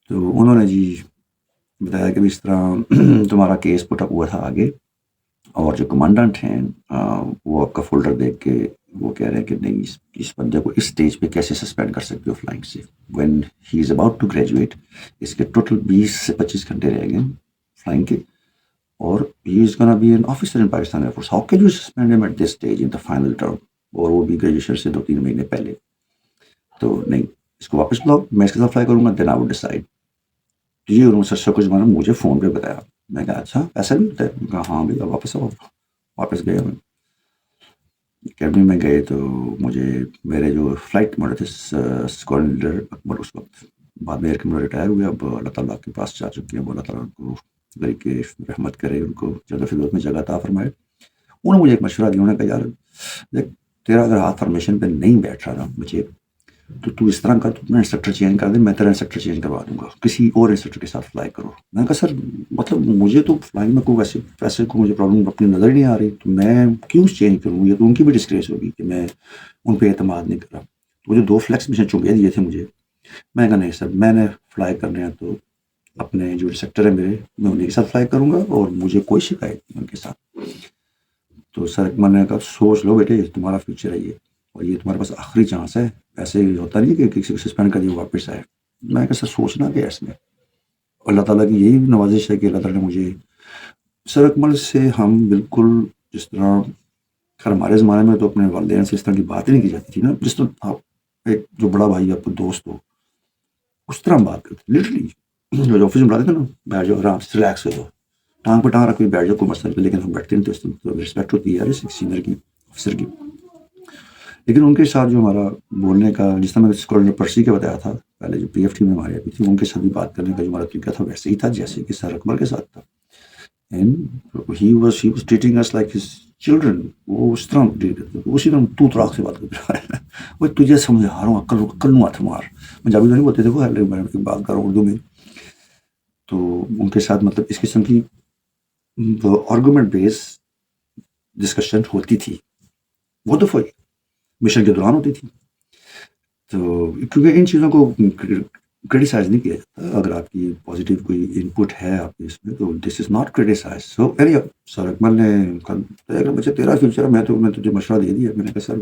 تو انہوں نے جی بتایا کہ اس طرح تمہارا کیس پٹ اپ ہوا تھا آگے، اور جو کمانڈنٹ ہیں وہ آپ کا فولڈر دیکھ کے وہ کہہ رہے ہیں کہ نہیں اس بندے کو اس اسٹیج پہ کیسے سسپینڈ کر سکتے ہو فلائنگ سے، when he is about to graduate. اس کے ٹوٹل 20 سے 25 گھنٹے رہ گئے فلائنگ کے، اور he is gonna be an officer in Pakistan air force. How can you suspend him at this stage in the final term, اور وہ بھی گریجویشن سے 2-3 مہینے پہلے. تو نہیں، اس کو واپس لاؤ، میں اس کے ساتھ فلائی کروں گا، دین آئی وڈ ڈیسائڈ. یہ انہوں نے سر کچھ مجھے فون پہ بتایا. میں کہا اچھا ایسا بھی ہوتا ہے؟ میں کہا ہاں بھائی واپس آؤ. واپس گئے ہم اکیڈمی میں گئے تو مجھے میرے جو فلائٹ کمانڈر تھے اسکواڈرن لیڈر اکبر، اس وقت بعد میں ایئر کمانڈر ریٹائر ہوئے، اب اللہ تعالیٰ کے پاس جا چکے ہیں، اللہ تعالیٰ ان کو غریب کے رحمت کرے، ان کو جنت فردوس میں جگہ عطا فرمائے. انہوں نے مجھے ایک مشورہ دیا، انہوں نے کہا یار دیکھ تیرا اگر ہاتھ فارمیشن پہ نہیں بیٹھ رہا نا مجھے، تو اس طرح کر، تو اپنا انسٹرکٹر چینج کر دے، میں تیرا انسٹرکٹر چینج کروا دوں گا، کسی اور انسٹرکٹر کے ساتھ فلائی کرو. میں نے کہا سر مطلب مجھے تو فلائنگ میں کوئی ویسے کو مجھے پرابلم اپنی نظر ہی نہیں آ رہی، تو میں کیوں چینج کروں؟ یہ تو ان کی بھی ڈسکریس ہوگی کہ میں ان پہ اعتماد نہیں کر رہا. تو جو 2 فلیکس مشن چونکے دیے تھے مجھے، میں کہا نہیں سر میں نے فلائی کرنے ہیں تو اپنے جو انسٹرکٹر ہے میرے، میں انہیں کے ساتھ فلائی کروں گا، اور مجھے کوئی شکایت نہیں ان کے ساتھ. تو سر میں نے کہا سوچ لو بیٹے، تمہارا فیوچر ہے یہ، اور یہ تمہارے پاس آخری چانس ہے، ایسے ہوتا نہیں کہ کسی کو سسپینڈ کر دیا واپس آئے. میں کہا سر سوچنا کیا ہے اس میں، اللہ تعالیٰ کی یہی نوازش ہے کہ اللہ تعالیٰ نے مجھے سر اکمل سے ہم بالکل جس طرح، خیر ہمارے زمانے میں تو اپنے والدین سے اس طرح کی بات ہی نہیں کی جاتی تھی نا، جس طرح آپ ایک جو بڑا بھائی آپ کو دوست ہو اس طرح ہم بات کرتے، لٹرلی جو آفس میں بلاتے تھے نا، بیٹھ جاؤ آرام سے ریلیکس ہو جاؤ، ٹانگ پہ ٹانگ رکھ کے بیٹھ جاؤ، کوئی مسئلہ نہیں. لیکن ہم بیٹھتے نہیں تو رسپیکٹ ہوتی ہے یار سینئر کی، آفیسر کی. لیکن ان کے ساتھ جو ہمارا بولنے کا، جس طرح میں اسکواڈرن پرسی کا بتایا تھا پہلے، جو پی ایف ٹی میں ہمارے ابھی تھی، ان کے ساتھ بھی بات کرنے کا جو ہمارا طریقہ تھا ویسے ہی تھا جیسے کہ سر اکبر کے ساتھ تھا. And he was treating us like his children. وہ اس طرح ڈیل کرتے تھے، اسی طرح تو تراق سے بات کرتے ہیں، وہ تجھے سمجھا رہا ہوں، عقل نو ہاتھ مار. پنجابی میں نہیں بولتے تھے وہ، میں بات کر رہا ہوں اردو میں. تو ان کے ساتھ مطلب اس قسم کی آرگومنٹ بیس ڈسکشن ہوتی تھی، وہ تو مشن کے دوران ہوتی تھی. تو کیونکہ ان چیزوں کو کرٹیسائز نہیں کیا جاتا. اگر آپ کی پازیٹیو کوئی ان پٹ ہے آپ کے اس میں تو دس از ناٹ کرٹیسائز. سو سر اکمل نے بچے تیرا فیوچر، میں تجھے مشورہ دے دیا. میں نے کہا sir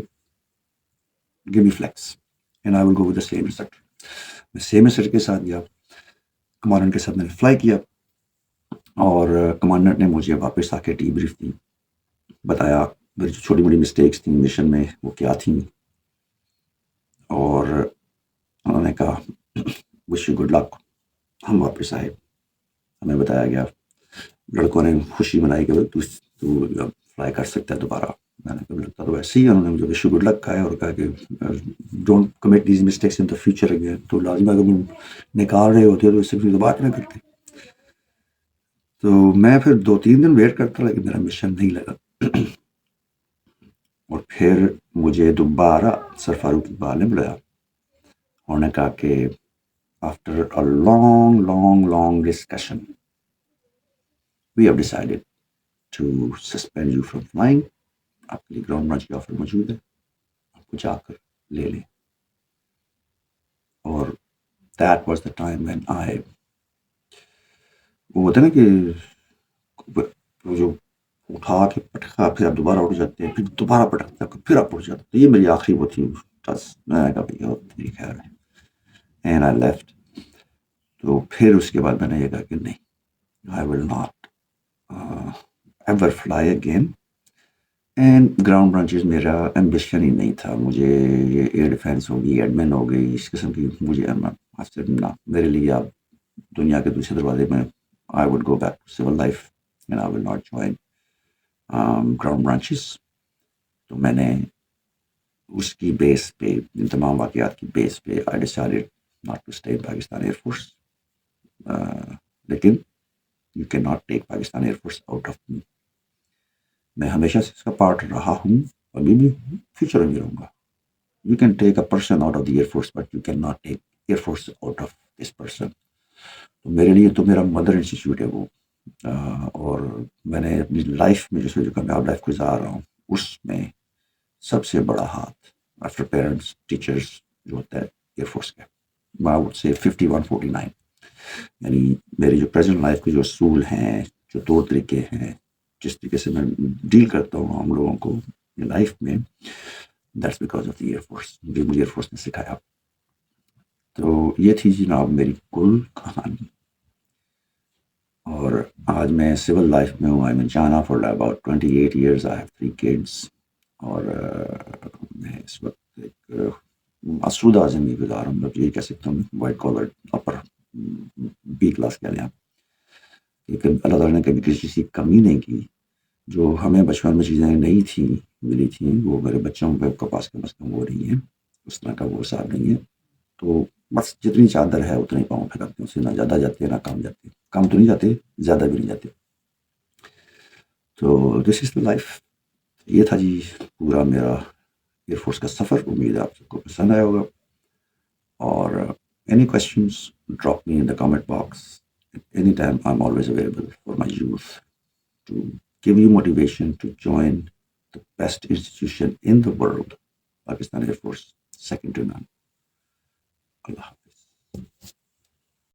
give me flex and I will go with the same instructor. میں سیم انسٹرکٹر کے ساتھ گیا، کمانڈنٹ کے ساتھ میں نے فلائی کیا، اور کمانڈنٹ نے مجھے واپس آ کے ڈی بریف دی، بتایا میری جو چھوٹی موٹی مسٹیکس تھیں مشن میں وہ کیا تھیں، اور انہوں نے کہا وش یو گڈ لک. ہم واپس آئے، ہمیں بتایا گیا، لڑکوں نے خوشی منائی کہ تو فلائی کر سکتا ہے دوبارہ. میں نے کہا لگتا تو ایسے ہی. انہوں نے مجھے وش یو گڈ لک کہا اور کہا کہ don't commit these mistakes in the future again. تو لازم اگر نکال رہے ہوتے تو اس سے پھر بات نہ کرتے. تو میں پھر 2-3 دن ویٹ کرتا، لیکن میرا مشن نہیں لگا. اور پھر مجھے دوبارہ سر فاروق اقبال نے بلایا، انہوں نے کہا کہ after a long discussion we have decided to suspend you from flying. آپ کے لیے گراؤنڈ برانچ کی آفر موجود ہے، آپ کو جا کر لے لیں. اور that was the time when I وہ ہوتا ہے نا کہ جو اٹھا کے پٹکا پھر آپ دوبارہ اٹھ جاتے ہیں، پھر دوبارہ پٹکتا پھر آپ اٹھ جاتے. تو یہ میری آخری وہ تھی. میں نے کہا بھائی میری خیر ہے، اینڈ آئی لیفٹ. تو پھر اس کے بعد میں نے یہ کہا کہ نہیں، I will not ever fly again. And ground branches میرا ایمبیشن ہی نہیں تھا. مجھے یہ ایئر ڈیفینس ہوگی، ایڈمن ہو گئی، اس قسم کی مجھے میرے لیے آپ دنیا کے دوسرے دروازے میں I would go back to civil life and I will not join ground branches. تو میں نے اس کی بیس پہ، ان تمام واقعات کی بیس پہ I decided not to stay in Pakistan air force. لیکن you can not take Pakistan air force out of me. میں ہمیشہ سے اس کا پارٹ رہا ہوں، ابھی بھی ہوں، فیوچر میں بھی رہوں گا. You can take a person out of the Air Force, but you cannot take Air Force out of this person. تو میرے لیے تو میرا مدر انسٹیٹیوٹ ہے وہ. اور میں نے اپنی لائف میں جو کامیاب لائف گزار رہا ہوں اس میں سب سے بڑا ہاتھ آفٹر پیرنٹس ٹیچرس جو ہوتا ہے ایئر فورس کا. I would say 51-49. یعنی میری جو پریزنٹ لائف کے جو اصول ہیں، جو طور طریقے ہیں، جس طریقے سے میں ڈیل کرتا ہوں ہم لوگوں کو لائف میں، that's because of the air force. مجھے ایئر فورس نے سکھایا. تو یہ تھی جناب میری کل کہانی. اور آج میں سول لائف میں ہوں. آئی مین جانا for about 28 years. I have 3 kids. اور میں اس وقت ایک آسودہ زندگی گزار ہوں. یہی کہہ سکتا ہوں white collar upper B class کہہ لیں آپ. لیکن اللہ تعالیٰ نے کبھی کسی چیز کی کمی نہیں کی. جو ہمیں بچپن میں چیزیں نہیں تھیں ملی تھیں وہ میرے بچوں کے پاس کم از کم وہ نہیں ہے. اس طرح کا وہ حساب نہیں ہے. تو بس جتنی چادر ہے اتنی پاؤں پھیلاتے ہیں، اس سے نہ زیادہ جاتے ہیں نہ کم جاتے ہیں. کم تو نہیں جاتے، زیادہ بھی نہیں جاتے. تو دس از دا لائف. یہ تھا جی پورا میرا ایئر فورس کا سفر. امید ہے آپ سب کو پسند آیا ہوگا. اور any questions drop me in the comment box. Anytime I'm always available for my youth to give you motivation to join the best institution in the world, Pakistan Air Force, second to none. Allah Hafiz.